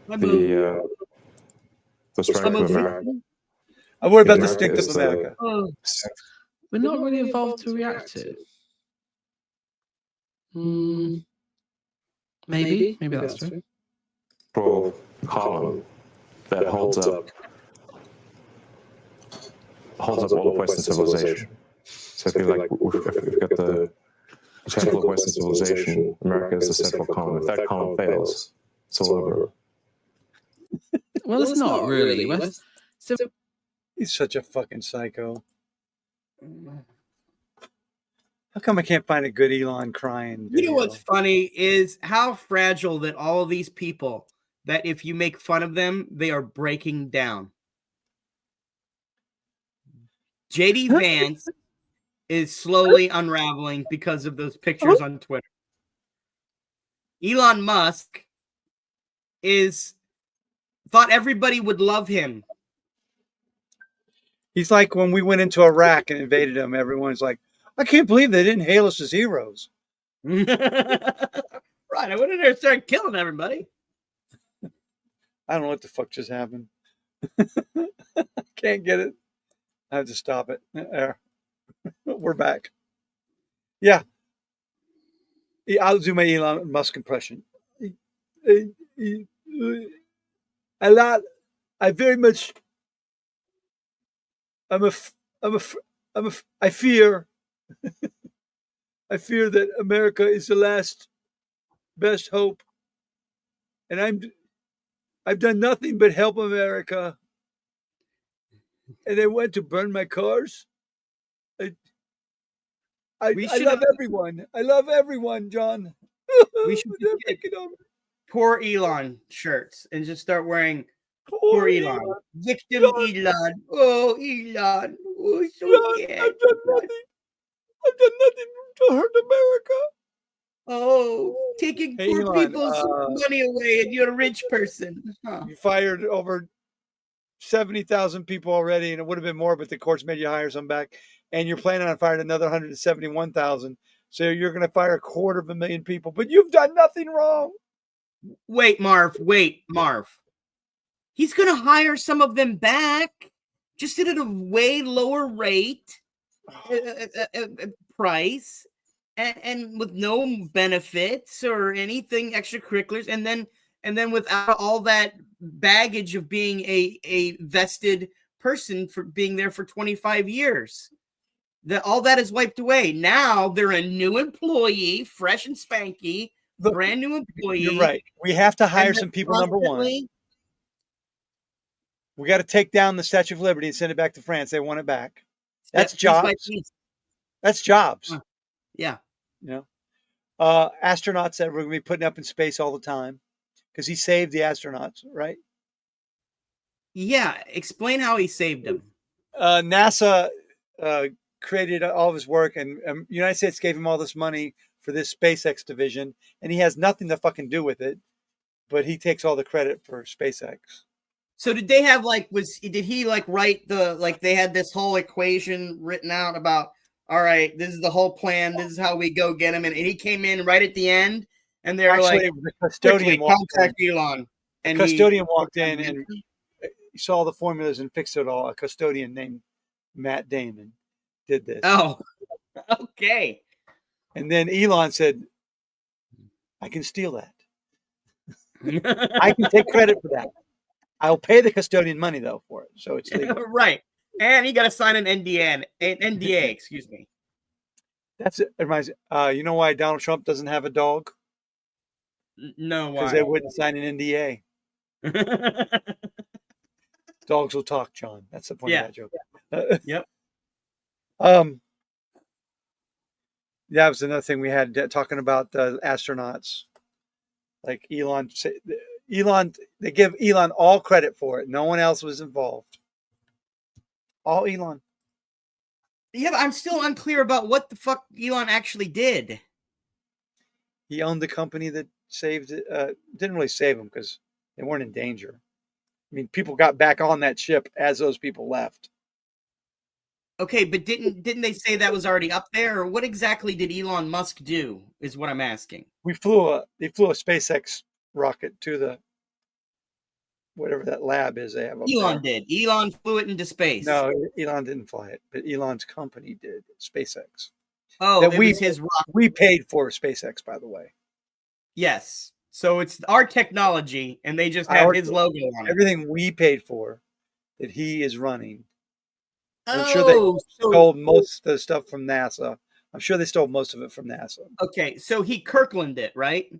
the strength of America. I worry about the strength of America. We're not really evolved to react to. Maybe that's true. Well, column that holds up all of Western civilization. So if you like, if we've got the temple of Western civilization, America is the central column. If that column fails, it's all over. Well, it's not really. He's such a fucking psycho. How come I can't find a good Elon crying video? You know what's funny is how fragile that all of these people, that if you make fun of them, they are breaking down. JD Vance is slowly unraveling because of those pictures on Twitter. Elon Musk thought everybody would love him. He's like when we went into Iraq and invaded them, everyone's like, I can't believe they didn't hail us as heroes. Right, I went in there and started killing everybody. I don't know what the fuck just happened. Can't get it. I have to stop it. There. We're back. Yeah. I'll do my Elon Musk impression. I very much. I fear. I fear that America is the last best hope, and I've done nothing but help America. And they went to burn my cars. I love everyone. I love everyone, John. We should get poor Elon shirts and just start wearing poor Elon. Victim Elon. Oh, Elon. Oh, so sad. I've done nothing to hurt America. Oh, taking poor Elon, people's money away, and you're a rich person. Huh. You fired over 70,000 people already, and it would have been more, but the courts made you hire some back. And you're planning on firing another 171,000. So you're going to fire 250,000 people, but you've done nothing wrong. Wait, Marv. He's going to hire some of them back, just at a way lower rate, price, and with no benefits or anything extracurriculars, and then without all that baggage of being a vested person for being there for 25 years. All that is wiped away. Now they're a new employee, fresh and spanky, brand new employee. You're right. We have to hire some people, number one. We got to take down the Statue of Liberty and send it back to France. They want it back. That's jobs. That's jobs. Yeah. You know, astronauts that we're going to be putting up in space all the time because he saved the astronauts, right? Yeah. Explain how he saved them. NASA created all of his work, and United States gave him all this money for this SpaceX division, and he has nothing to fucking do with it, but he takes all the credit for SpaceX. So did they have did he write they had this whole equation written out about, all right, this is the whole plan, this is how we go get him, and he came in right at the end, and they were the custodian contact Elon. And the custodian walked in and he saw the formulas and fixed it all. A custodian named Matt Damon did this. Oh, okay. And then Elon said, I can steal that. I can take credit for that. I'll pay the custodian money, though, for it. So it's legal. Right. And he got to sign an NDA, excuse me. It reminds me. You know why Donald Trump doesn't have a dog? No, Because why? they wouldn't sign an NDA. Dogs will talk, John. That's the point of that joke. Yep. That was another thing we had talking about astronauts. Like Elon, they give Elon all credit for it. No one else was involved. All Elon. Yeah, but I'm still unclear about what the fuck Elon actually did. He owned the company that saved it. Didn't really save them because they weren't in danger. I mean, people got back on that ship as those people left. Okay, but didn't they say that was already up there? Or what exactly did Elon Musk do, is what I'm asking. They flew a SpaceX rocket to the whatever that lab is they have up Elon there. did. Elon flew it into space. No, Elon didn't fly it, but Elon's company did, SpaceX. Oh, that it was his rocket. We paid for SpaceX, by the way. Yes. So it's our technology, and they just have his logo on it. Everything we paid for that he is running. I'm Oh, sure they stole most of the stuff from NASA. I'm sure they stole most of it from NASA. Okay, so he Kirkland it, right?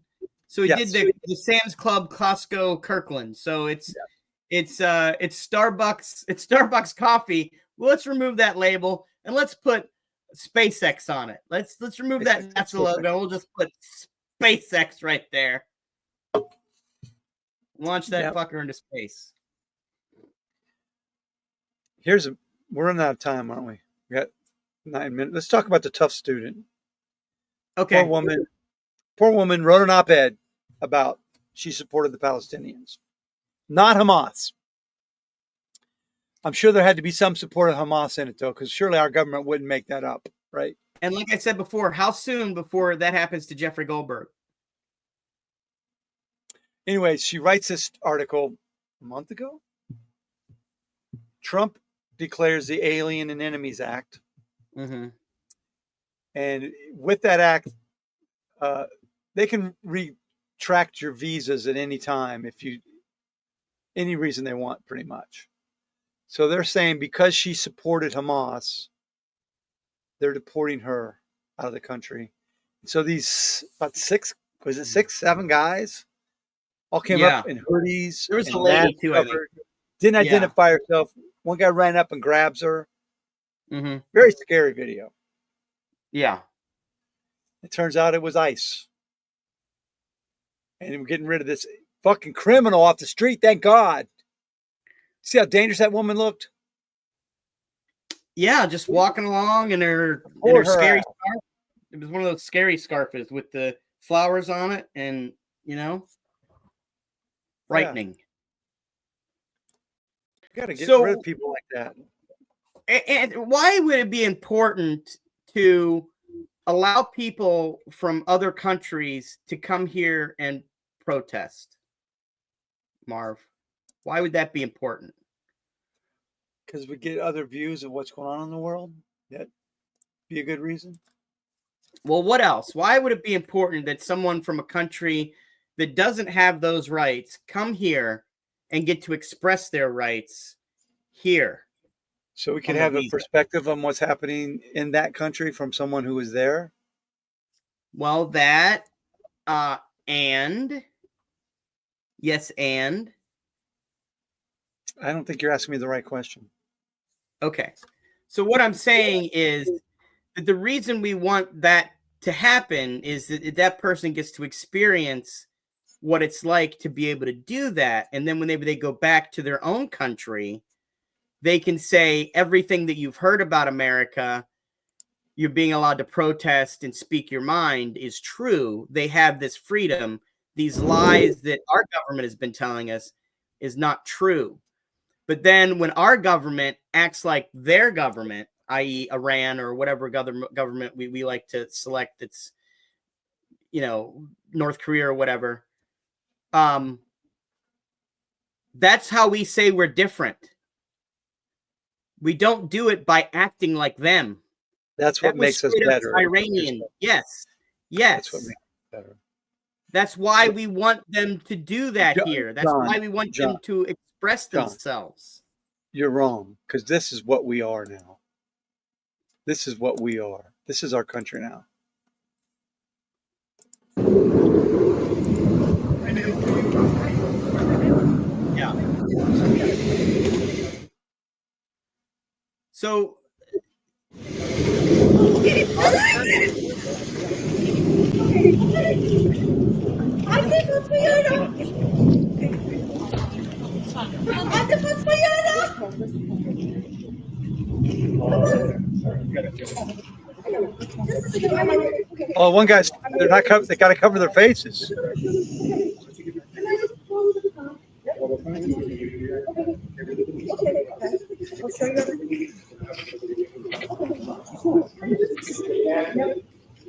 So he did the Sam's Club, Costco, Kirkland. So it's Starbucks. It's Starbucks coffee. Well, let's remove that label and let's put SpaceX on it. Let's remove that NASA logo. We'll just put SpaceX right there. Launch that fucker into space. We're running out of time, aren't we? We got 9 minutes. Let's talk about the tough student. Okay. Poor woman wrote an op-ed about she supported the Palestinians, not Hamas. I'm sure there had to be some support of Hamas in it, though, because surely our government wouldn't make that up, right? And like I said before, how soon before that happens to Jeffrey Goldberg? Anyway, she writes this article a month ago. Trump declares the Alien and Enemies Act. Mm-hmm. And with that act, they can retract your visas at any time any reason they want, pretty much. So they're saying because she supported Hamas, they're deporting her out of the country. So these about 7 guys all came up in hoodies. There was a lady too, I think. Didn't identify herself. One guy ran up and grabs her. Mm-hmm. Very scary video. Yeah. It turns out it was ICE. And we're getting rid of this fucking criminal off the street. Thank God. See how dangerous that woman looked? Yeah, just walking along in her scary scarf. It was one of those scary scarfs with the flowers on it and, frightening. You got to get rid of people like that. And why would it be important to allow people from other countries to come here and protest, Marv? Why would that be important? Because we get other views of what's going on in the world. That'd be a good reason. Well, what else? Why would it be important that someone from a country that doesn't have those rights come here and get to express their rights here? So we can have a perspective on what's happening in that country from someone who is there? Well, that, and... Yes, and... I don't think you're asking me the right question. Okay. So what I'm saying is that the reason we want that to happen is that that person gets to experience what it's like to be able to do that. And then whenever they go back to their own country, they can say everything that you've heard about America, you're being allowed to protest and speak your mind, is true. They have this freedom. These lies that our government has been telling us is not true. But then when our government acts like their government, i.e. Iran or whatever government we like to select that's, North Korea or whatever, that's how we say we're different. We don't do it by acting like them. That's what makes us better. Iranian. Yes. That's what makes us better. That's why we want them to do that here. That's why we want them to express themselves. You're wrong, because this is what we are now. This is what we are. This is our country now. Yeah. So Oh, one guy's they're not covered. They got to cover their faces.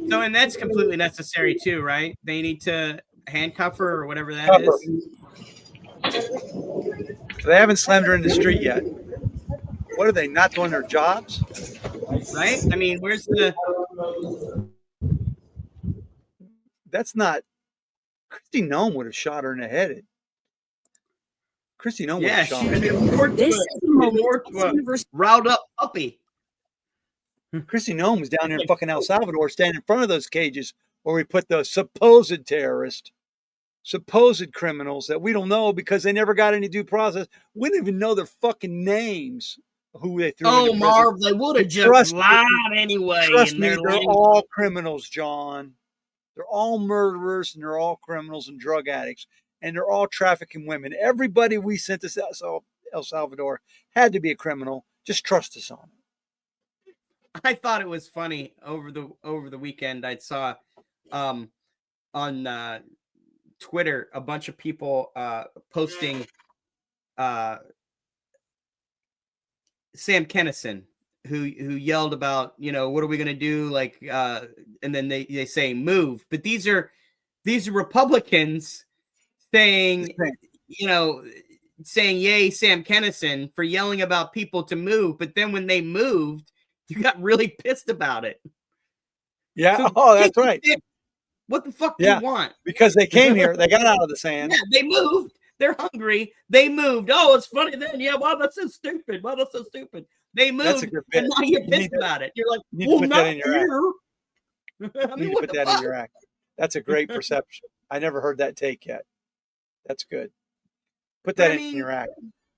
So, and that's completely necessary too, right? They need to handcuff her or whatever that Cover. is. They haven't slammed her in the street yet. What are they not doing their jobs? Right? I mean, where's the? That's not. Christy Nome would have shot her in the head. Christy Nome would have shot her. More to a riled up puppy. Christy Nome was down there in fucking El Salvador, standing in front of those cages where we put those supposed terrorists, supposed criminals that we don't know because they never got any due process. We didn't even know their fucking names. Who they threw into prison. Marv, they would have just lied anyway. Trust me, they're all criminals, John. They're all murderers and they're all criminals and drug addicts. And they're all trafficking women. Everybody we sent to El Salvador had to be a criminal. Just trust us on it. I thought it was funny over the weekend. I saw on Twitter a bunch of people posting Sam Kinison, who yelled about, what are we going to do? Like, and then they say move. But these are Republicans saying, saying yay Sam Kinison for yelling about people to move. But then when they moved, you got really pissed about it. Yeah. So, that's right. What the fuck do you want? Because they came here. They got out of the sand. Yeah, they moved. They're hungry. They moved. Oh, it's funny then. Yeah, wow, that's so stupid. Wow, that's so stupid. They moved, and now you're pissed about it. You're like, well, not here. I mean, put that in your act. That's a great perception. I never heard that take yet. That's good. Put that in your act.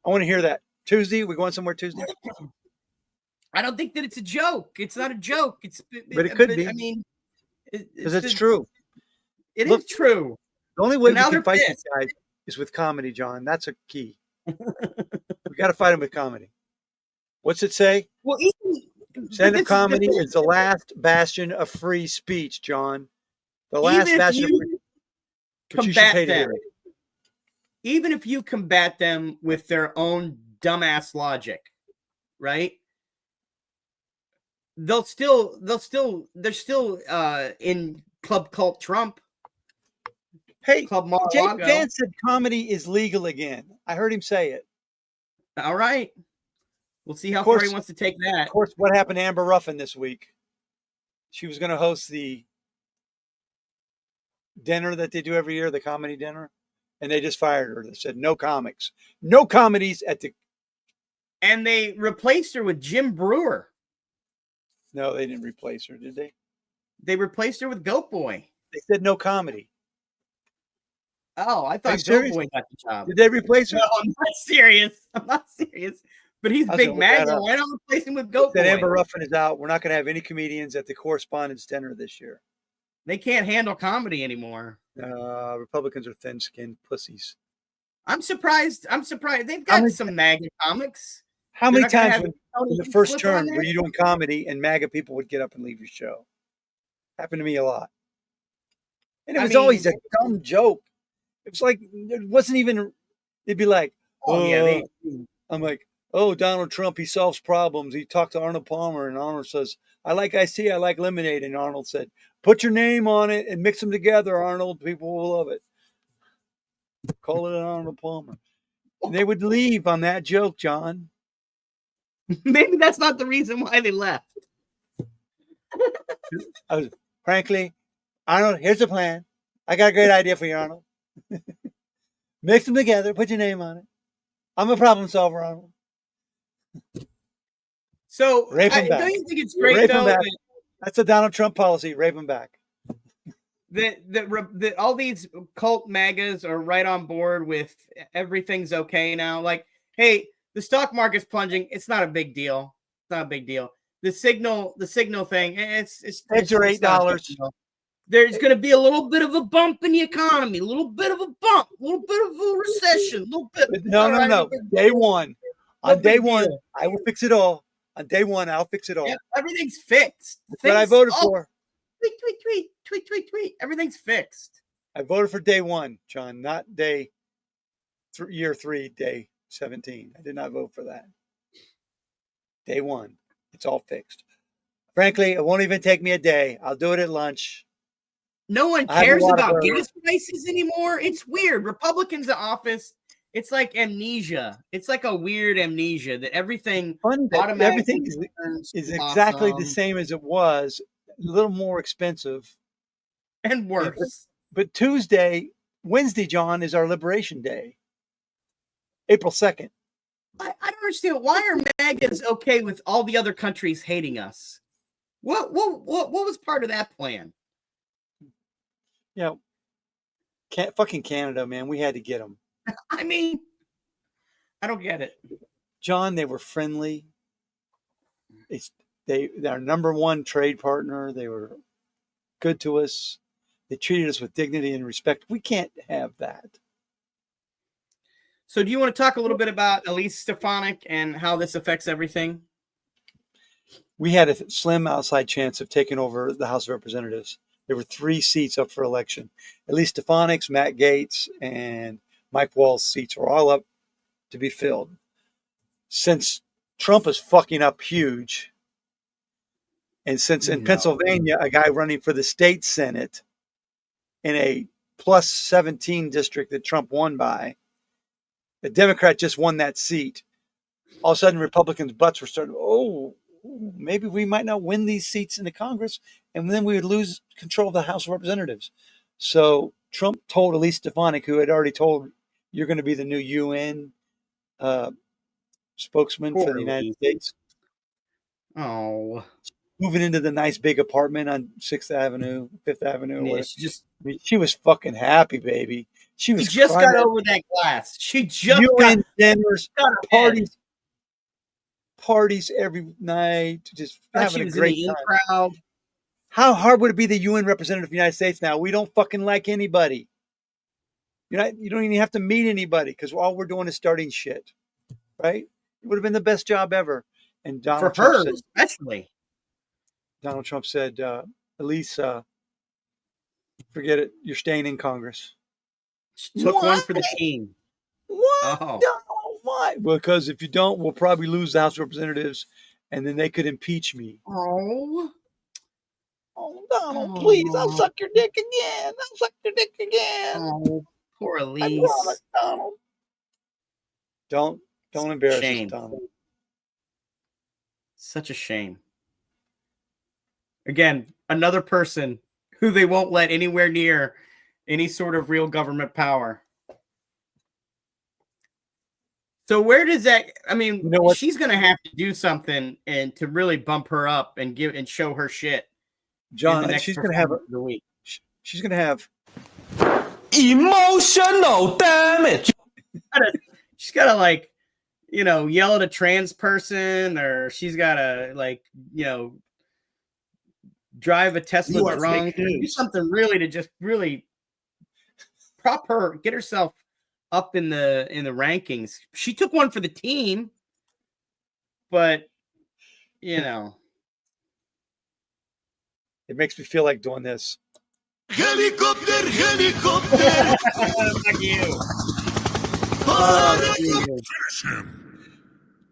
I want to hear that. Tuesday? We going somewhere Tuesday? I don't think that it's a joke. It's not a joke. But it could be. I mean, because it's true. It is true. The only way we can fight these guys is with comedy, John. That's a key. We got to fight them with comedy. What's it say? Well, stand-up comedy is the last bastion of free speech, John. The last bastion of free combat them. Even if you combat them with their own dumbass logic, right? They're still in Club Cult Trump. Hey, Club Jake Vance said comedy is legal again. I heard him say it. All right. We'll see how far he wants to take that. Of course, what happened to Amber Ruffin this week? She was going to host the dinner that they do every year, the comedy dinner, and they just fired her. They said, no comics. No comedies at the... And they replaced her with Jim Brewer. No, they didn't replace her, did they? They replaced her with Goat Boy. They said no comedy. Oh, I thought Goat Boy got the job. Did they replace her? No, I'm not serious. But he's big MAGA. Why not replace him with Goat Boy? That Amber Ruffin is out. We're not going to have any comedians at the Correspondents' Dinner this year. They can't handle comedy anymore. Republicans are thin-skinned pussies. I'm surprised. They've got some MAGA comics. How many times in the first term were you doing comedy and MAGA people would get up and leave your show? Happened to me a lot. And it was always a dumb joke. It was like, it wasn't even, they'd be like, I'm like, oh, Donald Trump, he solves problems. He talked to Arnold Palmer, and Arnold says, I like IC, I like lemonade. And Arnold said, put your name on it and mix them together, Arnold. People will love it. Call it an Arnold Palmer. And they would leave on that joke, John. Maybe that's not the reason why they left. Frankly, Arnold, here's the plan. I got a great idea for you, Arnold. Mix them together, put your name on it. I'm a problem solver, Arnold. So, don't you think it's great, though? That's a Donald Trump policy. Rave him back. All these cult MAGAs are right on board with everything's okay now. Like, hey, the stock market's plunging. It's not a big deal. It's not a big deal. The signal thing. It's $8. There's going to be a little bit of a bump in the economy, a little bit of a bump, a little bit of a recession, a little bit. No. Day one. On day one, I will fix it all. On day one, I'll fix it all. Yeah, everything's fixed. That's what I voted for. Tweet. Everything's fixed. I voted for day one, John, not year 3, day 17. I did not vote for that. Day one. It's all fixed. Frankly, it won't even take me a day. I'll do it at lunch. No one cares about gas prices anymore. It's weird. Republicans in office, it's like amnesia. It's like a weird amnesia that everything everything is exactly the same as it was, a little more expensive. And worse. But Wednesday, John, is our Liberation Day. April 2nd. I don't understand. Why are MAGAs okay with all the other countries hating us? What was part of that plan? Fucking Canada, man. We had to get them. I mean, I don't get it. John, they were friendly. They're our number one trade partner. They were good to us. They treated us with dignity and respect. We can't have that. So do you want to talk a little bit about Elise Stefanik and how this affects everything? We had a slim outside chance of taking over the House of Representatives. There were 3 seats up for election. Elise Stefanik's, Matt Gaetz, and Mike Walz's seats were all up to be filled. Since Trump is fucking up huge, and since in Pennsylvania, a guy running for the state Senate in a plus 17 district that Trump won by, the Democrat just won that seat. All of a sudden, Republicans' butts were starting, maybe we might not win these seats in the Congress, and then we would lose control of the House of Representatives. So Trump told Elise Stefanik, who had already told, you're going to be the new UN spokesman for the United States. Oh. Moving into the nice big apartment on 6th Avenue, 5th Avenue. Yeah, she was fucking happy, baby. She just got over that glass. She just UN dinners, parties every night, just having a great time. Crowd. How hard would it be the UN representative of the United States now? We don't fucking like anybody. You don't even have to meet anybody because all we're doing is starting shit, right? It would have been the best job ever. And Donald Trump said, especially. Donald Trump said, Elise, forget it. You're staying in Congress. Took one for the team. What? Oh. No, why? Because if you don't, we'll probably lose the House of Representatives, and then they could impeach me. Oh, Donald, please, I'll suck your dick again. Oh, poor Elise. Donald. Don't embarrass us, Donald. Such a shame. Again, another person who they won't let anywhere near any sort of real government power. So where does that? I mean, she's going to have to do something and to really bump her up and show her shit. John, she's going to have the week. She's going to have emotional damage. She's got to yell at a trans person, or she's got to drive a Tesla drunk, do something really to just really prop her, get herself up in the rankings. She took one for the team, but it makes me feel like doing this. Helicopter. Fuck you.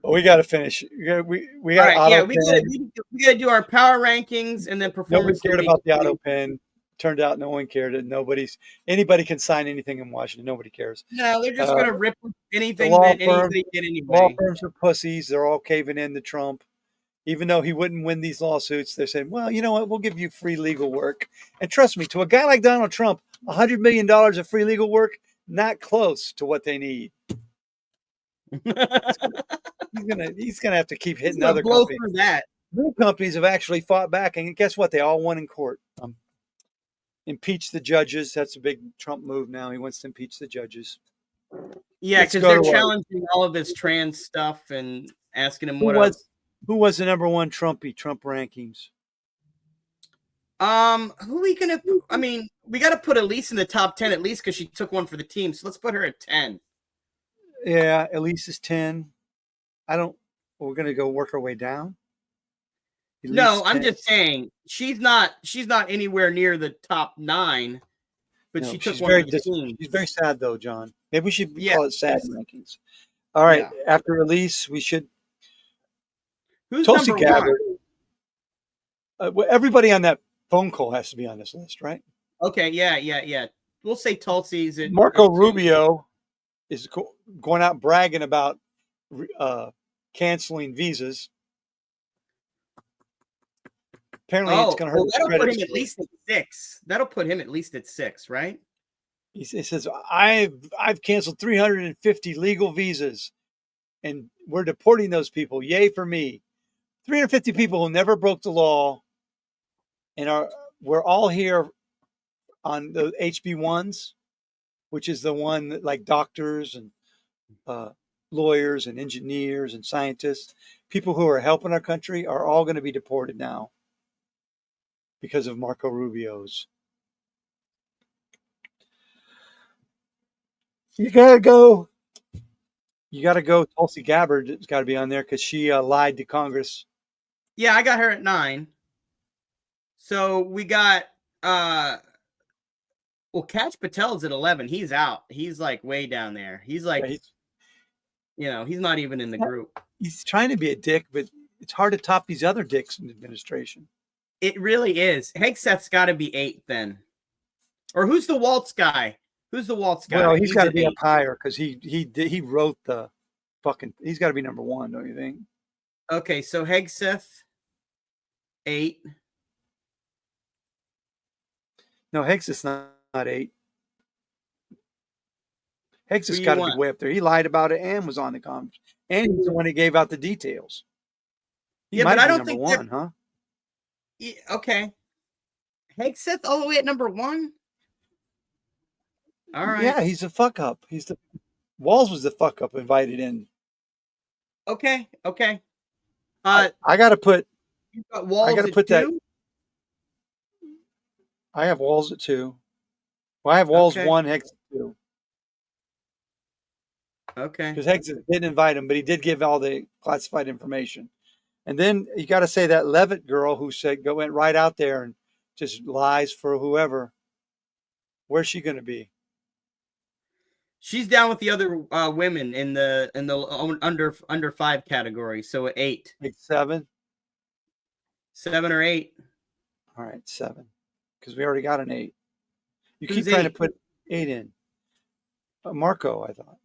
Well, we got to finish. We got right, we got to do our power rankings and then performance. Nobody cared about the auto pen. Turned out no one cared. Anybody can sign anything in Washington. Nobody cares. No, they're just going to rip anything that anybody did anyway. Law firms are pussies. They're all caving in to Trump. Even though he wouldn't win these lawsuits, they're saying, well, you know what? We'll give you free legal work. And trust me, to a guy like Donald Trump, $100 million of free legal work, not close to what they need. He's gonna have to keep hitting other blow companies. through that. Real companies have actually fought back, and guess what? They all won in court. Impeach the judges. That's a big Trump move now. He wants to impeach the judges. Yeah, because they're challenging all of his trans stuff and asking him who was the number one Trump rankings. Who are we gonna? I mean, we got to put Elise in the top 10 at least because she took one for the team. So let's put her at 10. Yeah, Elise is 10. We're gonna go work our way down. Elise No, I'm 10. just saying she's not anywhere near the top 9. But she took one for the team. She's very sad though, John. Maybe we should call it sad rankings. All right, after Elise, we should. Who's Tulsi number Gabbard. 1? Well, everybody on that phone call has to be on this list, right? Okay, yeah. We'll say Tulsi's at Marco Rubio is going out bragging about canceling visas. Apparently, it's going to hurt his that'll credit put him score. at least at 6. That'll put him at least at 6, right? He says, "I've canceled 350 legal visas, and we're deporting those people. Yay for me! 350 people who never broke the law, and we're all here on the HB1s, which is the one that like doctors and lawyers and engineers and scientists, people who are helping our country, are all going to be deported now because of Marco Rubio's." You gotta go. Tulsi Gabbard has got to be on there because she lied to Congress. Yeah, I got her at 9. So we got Catch Patel's at 11. He's out. He's like way down there. He's like, he's not even in the group. He's trying to be a dick, but it's hard to top these other dicks in the administration. It really is. Hegseth's got to be 8 then. Or who's the Waltz guy? Well, he's got to be up higher because he wrote the fucking. He's got to be number 1, don't you think? Okay, so Hegseth 8. No, Hegseth's not 8. Hegseth's got to be way up there. He lied about it and was on the conference, and he's the one who gave out the details. He might but I be don't number think 1, huh? Yeah, okay. Hegseth all the way at number 1. All right. Yeah, he's a fuck up. Walls was the fuck up invited in. Okay. I gotta put. You got Walls I gotta at put 2? that. I have Walls at 2. Well, I have Walls 1, Hegseth 2. Okay. Because Hegseth didn't invite him, but he did give all the classified information. And then you got to say that Levitt girl who went right out there and just lies for whoever. Where's she going to be? She's down with the other women in the under 5 category. So at 8. 7? 7 or 8. All right, 7. Because we already got an 8. You Who's keep trying 8? to put 8 in. Marco, I thought.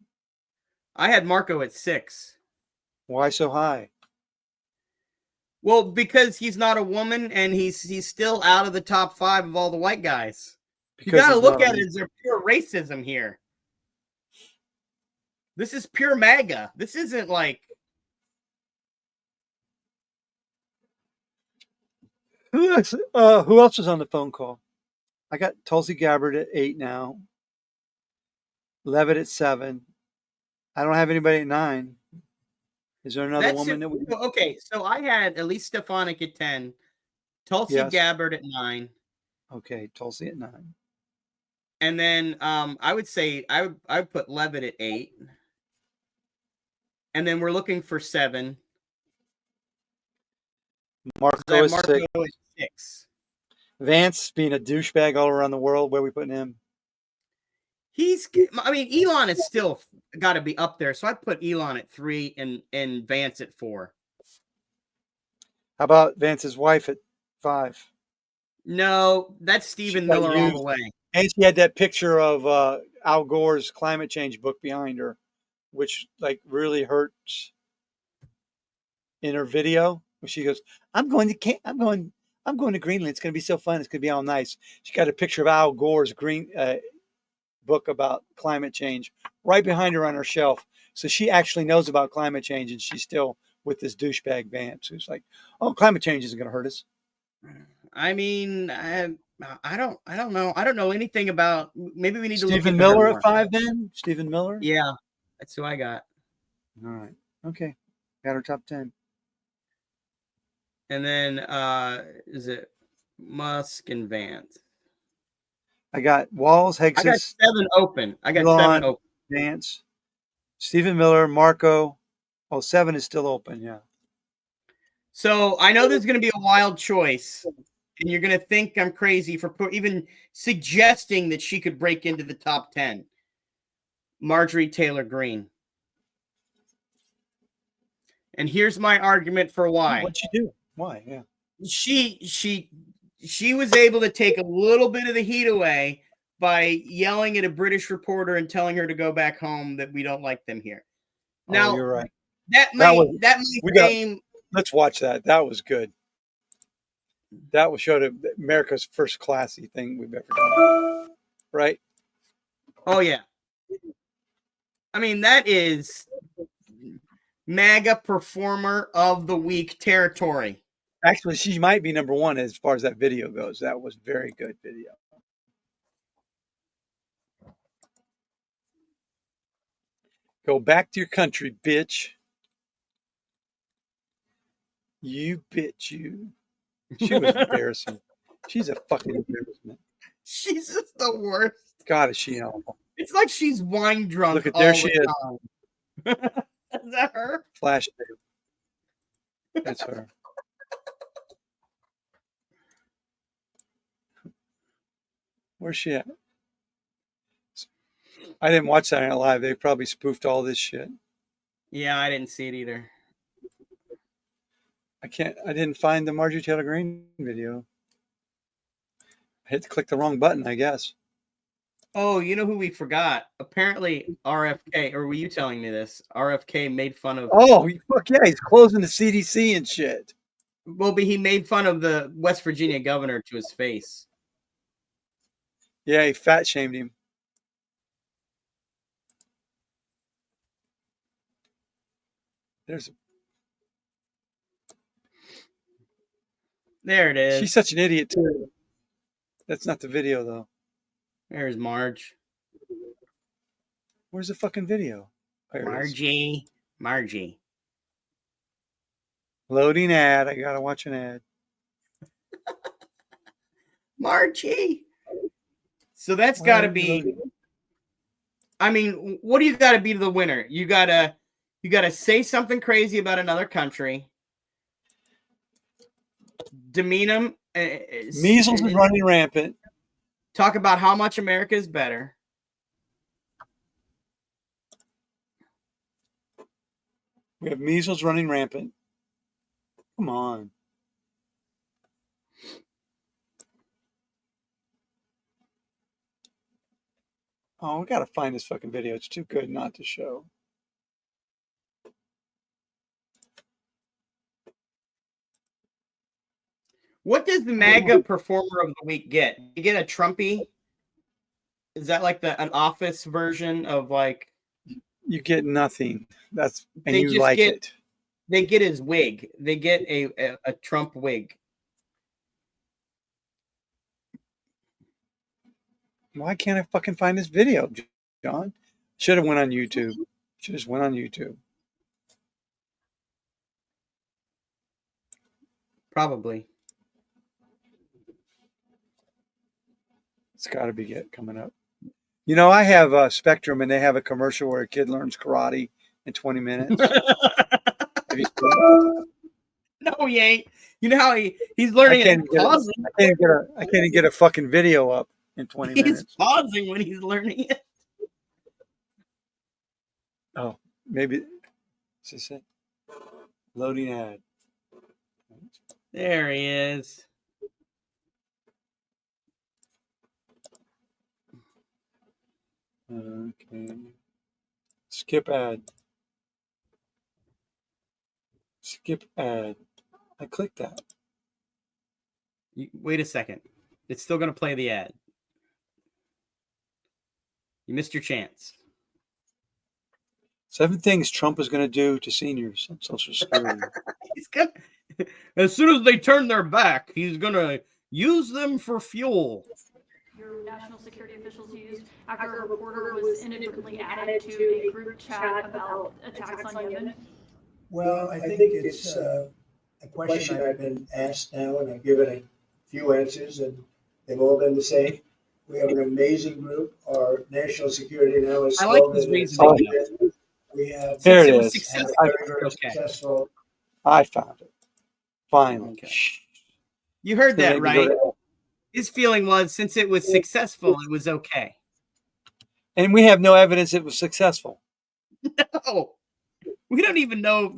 I had Marco at 6. Why so high? Well, because he's not a woman and he's still out of the top 5 of all the white guys. You got to look at it as their pure racism here. This is pure MAGA. This isn't like. Who else is on the phone call? I got Tulsi Gabbard at 8 now. Levitt at 7. I don't have anybody at 9. Is there another woman that we? Okay, so I had Elise Stefanik at 10, Tulsi Gabbard at 9. Okay, Tulsi at 9. And then I would say I would put Levitt at 8. And then we're looking for 7. Marco is Marco 6. is 6. Vance being a douchebag all around the world. Where are we putting him? Elon is still got to be up there. So I put Elon at 3 and Vance at 4. How about Vance's wife at 5? No, that's Stephen Miller all the way. And she had that picture of Al Gore's climate change book behind her, which like really hurts in her video. She goes, I'm going to Greenland. It's going to be so fun. It's going to be all nice. She got a picture of Al Gore's book about climate change right behind her on her shelf. So she actually knows about climate change, and she still with this douchebag Vance, who's like, "Oh, climate change isn't going to hurt us." I mean, I don't know. I don't know anything about. Maybe we need to look Stephen into her Miller more. at 5 then? Stephen Miller? Yeah, that's who I got. All right. Okay. Got our top 10. And then is it Musk and Vance? I got Walls, Hexus. I got 7 open. Elon, Vance, Stephen Miller, Marco. Oh, 7 is still open. Yeah. So I know there's going to be a wild choice, and you're going to think I'm crazy for even suggesting that she could break into the top 10. Marjorie Taylor Greene. And here's my argument for why. What'd she do? Why? Yeah. She was able to take a little bit of the heat away by yelling at a British reporter and telling her to go back home, that we don't like them here. Now, you're right. That might seem. Let's watch that. That was good. That will show America's first classy thing we've ever done. Right? Oh, yeah. I mean, that is MAGA Performer of the Week territory. Actually, she might be number 1 as far as that video goes. That was very good video. Go back to your country, bitch. You bitch, you. She was embarrassing. She's a fucking embarrassment. She's just the worst. God, is she awful. It's like she's wine drunk. Look at there she is. Is that her? Flash tape. That's her. Where's she at? I didn't watch Saturday Night Live. They probably spoofed all this shit. Yeah, I didn't see it either. I didn't find the Marjorie Taylor Greene video. I hit to click the wrong button, I guess. Oh, you know who we forgot? Apparently RFK, or were you telling me this? RFK made fun of... Oh, fuck yeah, he's closing the CDC and shit. Well, but he made fun of the West Virginia governor to his face. Yeah, he fat shamed him. There it is. She's such an idiot, too. That's not the video, though. There's Marge. Where's the fucking video? Margie. Loading ad. I gotta watch an ad. Margie. So that's got to be... I mean, what do you got to be to the winner? You gotta say something crazy about another country, demean them. Measles is running rampant. Talk about how much America is better. We have measles running rampant. Come on. Oh, we gotta find this fucking video. It's too good not to show. What does the MAGA Performer of the Week get? You get a Trumpy? Is that like an office version of like... You get nothing. You like it. They get his wig. They get a Trump wig. Why can't I fucking find this video, John? Should have went on YouTube. Should have just went on YouTube. Probably. It's got to be coming up. You know, I have Spectrum, and they have a commercial where a kid learns karate in 20 minutes. Have you seen that? No, he ain't. You know how he's learning and pausing. I can't even get a fucking video up in 20 minutes. He's pausing when he's learning it. Oh, maybe. Is this it? Loading ad. There he is. Okay. Skip ad. Skip ad. I clicked that. Wait a second. It's still going to play the ad. You missed your chance. 7 things Trump is going to do to seniors on Social Security. He's gonna, as soon as they turn their back, he's gonna use them for fuel. Your national security officials used after a reporter was inadvertently added to a group chat about attacks on Yemen? Well, I think it's a question I've been asked now, and I've given a few answers, and they've all been the same. We have an amazing group. Our national security analyst. I like his reasoning. We have. Here it is. Very successful. I found it. Finally. Okay. You heard that, Maybe go right? to- His feeling was, since it was successful, it was okay. And we have no evidence it was successful. No, we don't even know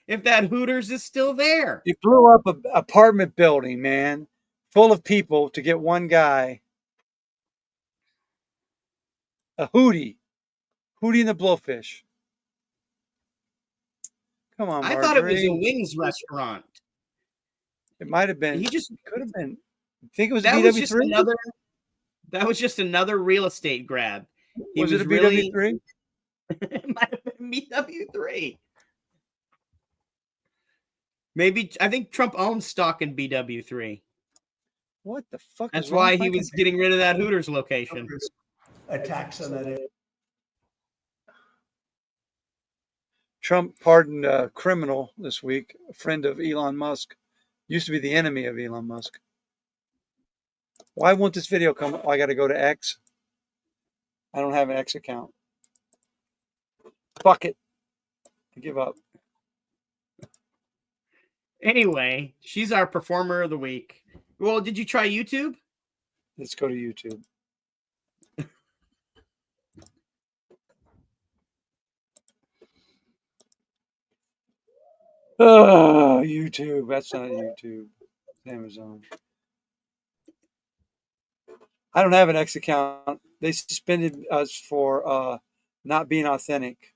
if that Hooters is still there. You blew up an apartment building, man, full of people to get one guy. A Hootie and the Blowfish. Come on, Marjorie. I thought it was a wings restaurant. It might have been. He just could have been. I think it was that a was just BW3. that was just another real estate grab. Was it a BW3? It might have been BW3. Maybe I think Trump owns stock in BW3. What the fuck? That's why he was getting rid of that Hooters location. Attacks on that area. Trump pardoned a criminal this week, a friend of Elon Musk. Used to be the enemy of Elon Musk. Why won't this video come? Oh, I got to go to X. I don't have an X account. Fuck it. I give up. Anyway, she's our performer of the week. Well, did you try YouTube? Let's go to YouTube. Oh, YouTube. That's not YouTube. It's Amazon. I don't have an X account. They suspended us for not being authentic.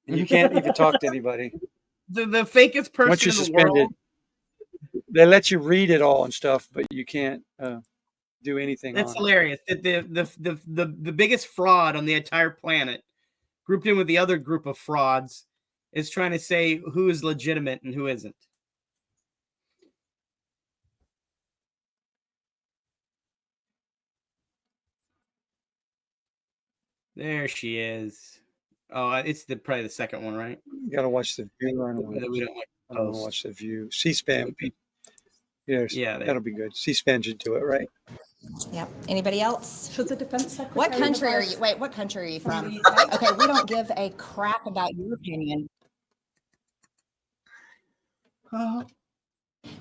And you can't even talk to anybody. The fakest person Once you're in the suspended, world. they let you read it all and stuff, but you can't do anything. That's on hilarious. The biggest fraud on the entire planet, grouped in with the other group of frauds, is trying to say who is legitimate and who isn't. There she is. Oh, it's probably the second one, right? You got to watch the view. I don't We don't like want to watch the view. C-SPAN. Yeah, that'll be good. C-SPAN should do it, right? Yep. Anybody else? Should the defense secretary? What country are you? Wait, what country are you from? Okay, we don't give a crap about your opinion.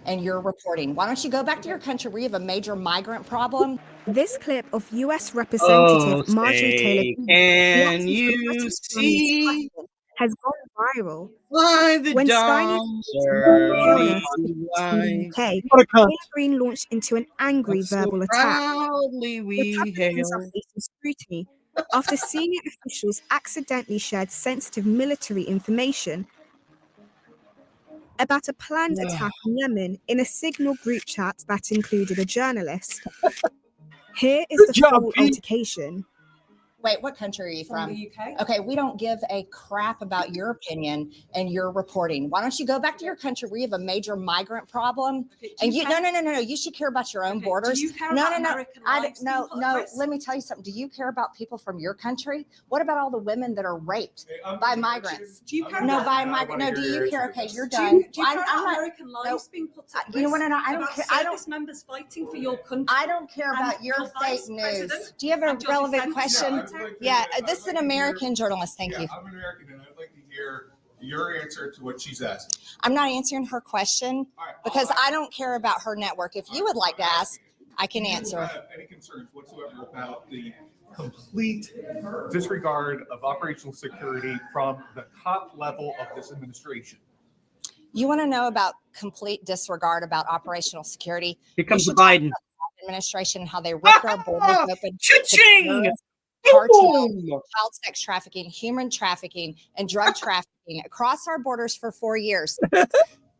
And your reporting. Why don't you go back to your country where you have a major migrant problem? This clip of U.S. Representative Marjorie Taylor Can you see has gone viral when Sky Green launched into an angry verbal attack. Proudly we Republicans are facing scrutiny after senior officials accidentally shared sensitive military information about a planned attack on Yemen in a Signal group chat that included a journalist. Here is the full altercation. Wait, what country are you from? The UK. Okay, we don't give a crap about your opinion and your reporting. Why don't you go back to your country where you have a major migrant problem? And you no. You should care about your own borders. Do you care about American lives being put at risk? Let me tell you something. Do you care about people from your country? What about all the women that are raped by migrants? Do you care No, about by migrants. No, do you care? Okay, you're Do done. you care about American lives being put at risk? You know what? I don't care. I don't. Members fighting for your country. I don't care about your fake news. Do you have a relevant question? Yeah, this is an American journalist. Thank you. I'm American, and I'd like to hear your answer to what she's asking. I'm not answering her question because I don't care about her network. If you would like to ask, I can answer. Do you have any concerns whatsoever about the complete disregard of operational security from the top level of this administration? You want to know about complete disregard about operational security? Here comes the Biden administration and how they ripped our borders open. Cha-ching! Cartel, child sex trafficking, human trafficking, and drug trafficking across our borders for 4 years.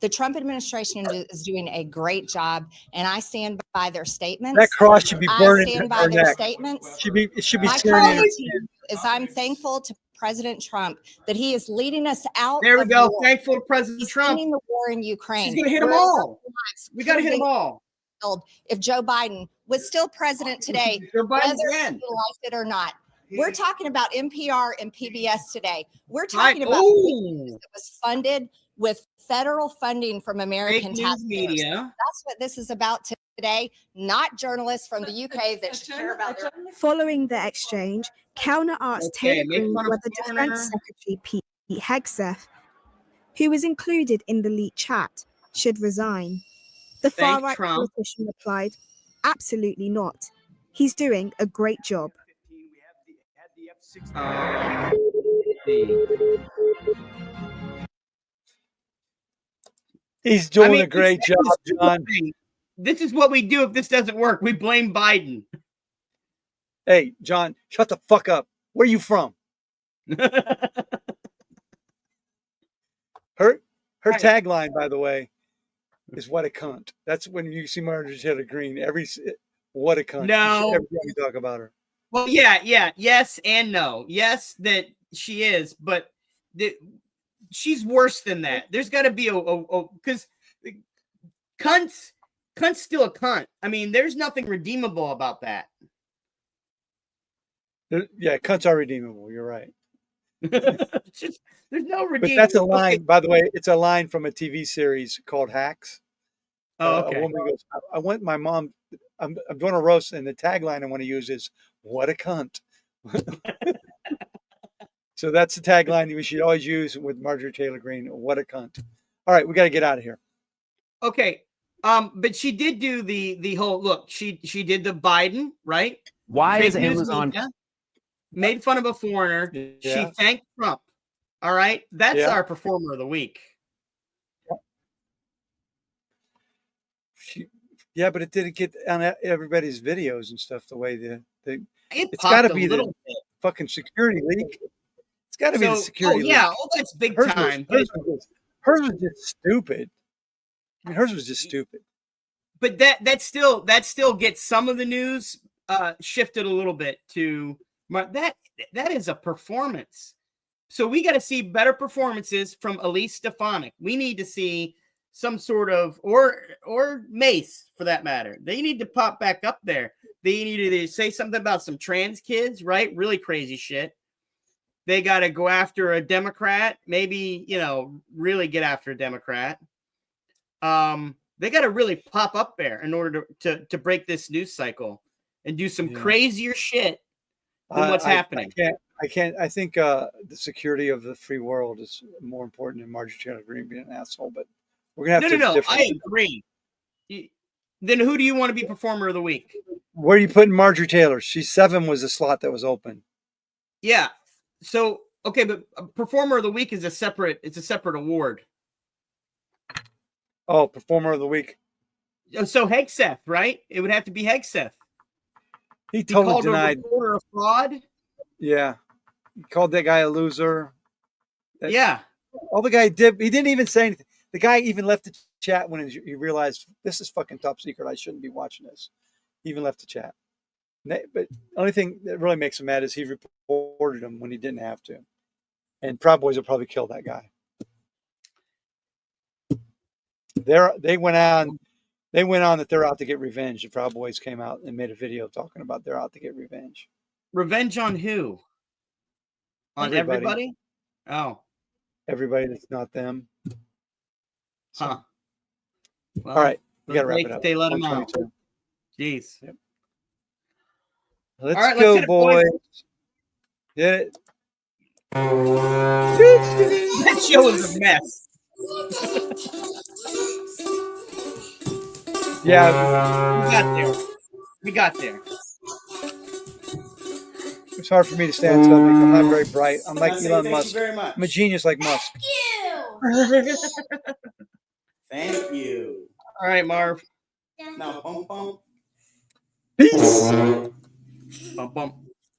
The Trump administration is doing a great job, and I stand by their statements. That cross should be burned. I stand by their statements. It should be My staring at comment to you is I'm thankful to President Trump that he is leading us out. There we of go. war. Thankful to President He's Trump. ending the war in Ukraine. She's going to hit them Where all. lives We got to could hit them be all. killed if Joe Biden was still president today, Joe Biden's whether in. he liked it or not. We're talking about NPR and PBS today. We're talking about news that was funded with federal funding from American Fake news taxpayers. media. That's what this is about today, not journalists from the UK that care about their. Following the exchange, Kellner asked Taylor make Greene fun of whether foreigner. Defense Secretary Pete Hegseth, who was included in the leaked chat, should resign. The Thank far-right Trump. politician replied, absolutely not. He's doing a great job. He's doing a great job, John. This is what we do if this doesn't work. We blame Biden. Hey, John, shut the fuck up. Where are you from? Her tagline, by the way, is "What a cunt." That's when you see Marjorie Taylor Greene. What a cunt. No. Every time we talk about her. Well, yeah, yes and no. Yes, that she is, but she's worse than that. There's got to be because cunt's still a cunt. I mean, there's nothing redeemable about that. Yeah, cunts are redeemable. You're right. There's no redeemable. But that's a line, by the way. It's a line from a TV series called Hacks. Oh, okay. A woman goes, "I want my mom. I'm doing a roast, and the tagline I want to use is "What a cunt." So that's the tagline we should always use with Marjorie Taylor Greene. What a cunt. All right, we got to get out of here. Okay. But she did do the whole look. She did the Biden, right? Why Fake is news Amazon media, made fun of a foreigner? Yeah. She thanked Trump. All right, that's Yeah. our performer of the week. Yeah, but it didn't get on everybody's videos and stuff the way it's popped got to a be the little bit. fucking security leak. It's got to be the So- security leak. yeah, oh, that's big time. Hers was just stupid. I mean, hers was just stupid. But that still gets some of the news shifted a little bit to that is a performance. So we got to see better performances from Elise Stefanik. We need to see some sort of or Mace for that matter. They need to pop back up there. They need to say something about some trans kids, right? Really crazy shit. They got to go after a Democrat, maybe, really get after a Democrat. They got to really pop up there in order to break this news cycle and do some crazier shit than what's happening. I can't. I think the security of the free world is more important than Marjorie Taylor Greene being an asshole. But we're gonna have to. No. I agree. Then who do you want to be performer of the week? Where are you putting Marjorie Taylor? She's 7 was the slot that was open. Yeah. So okay, but performer of the week is a separate award. Oh, performer of the week. So Hegseth, right? It would have to be Hegseth. He totally called denied. A reporter a fraud. Yeah, he called that guy a loser. Yeah. All the guy did, he didn't even say anything. The guy even left the chat when he realized this is fucking top secret. I shouldn't be watching this. He even left the chat. But the only thing that really makes him mad is he reported him when he didn't have to. And Proud Boys will probably kill that guy. They went on that they're out to get revenge. The Proud Boys came out and made a video talking about they're out to get revenge. Revenge on who? On everybody? Oh. Everybody that's not them. So. Huh. Well, all right. We got to wrap it up. They let them out. Jeez. Yep. Let's go, boys. Yeah. That show is a mess. Yeah. We got there. It's hard for me to stand something. I'm not very bright. I'm like Elon Musk. Very much. I'm a genius like Musk. Thank you. All right, Marv. Now, bum bum. Peace. Bum bum.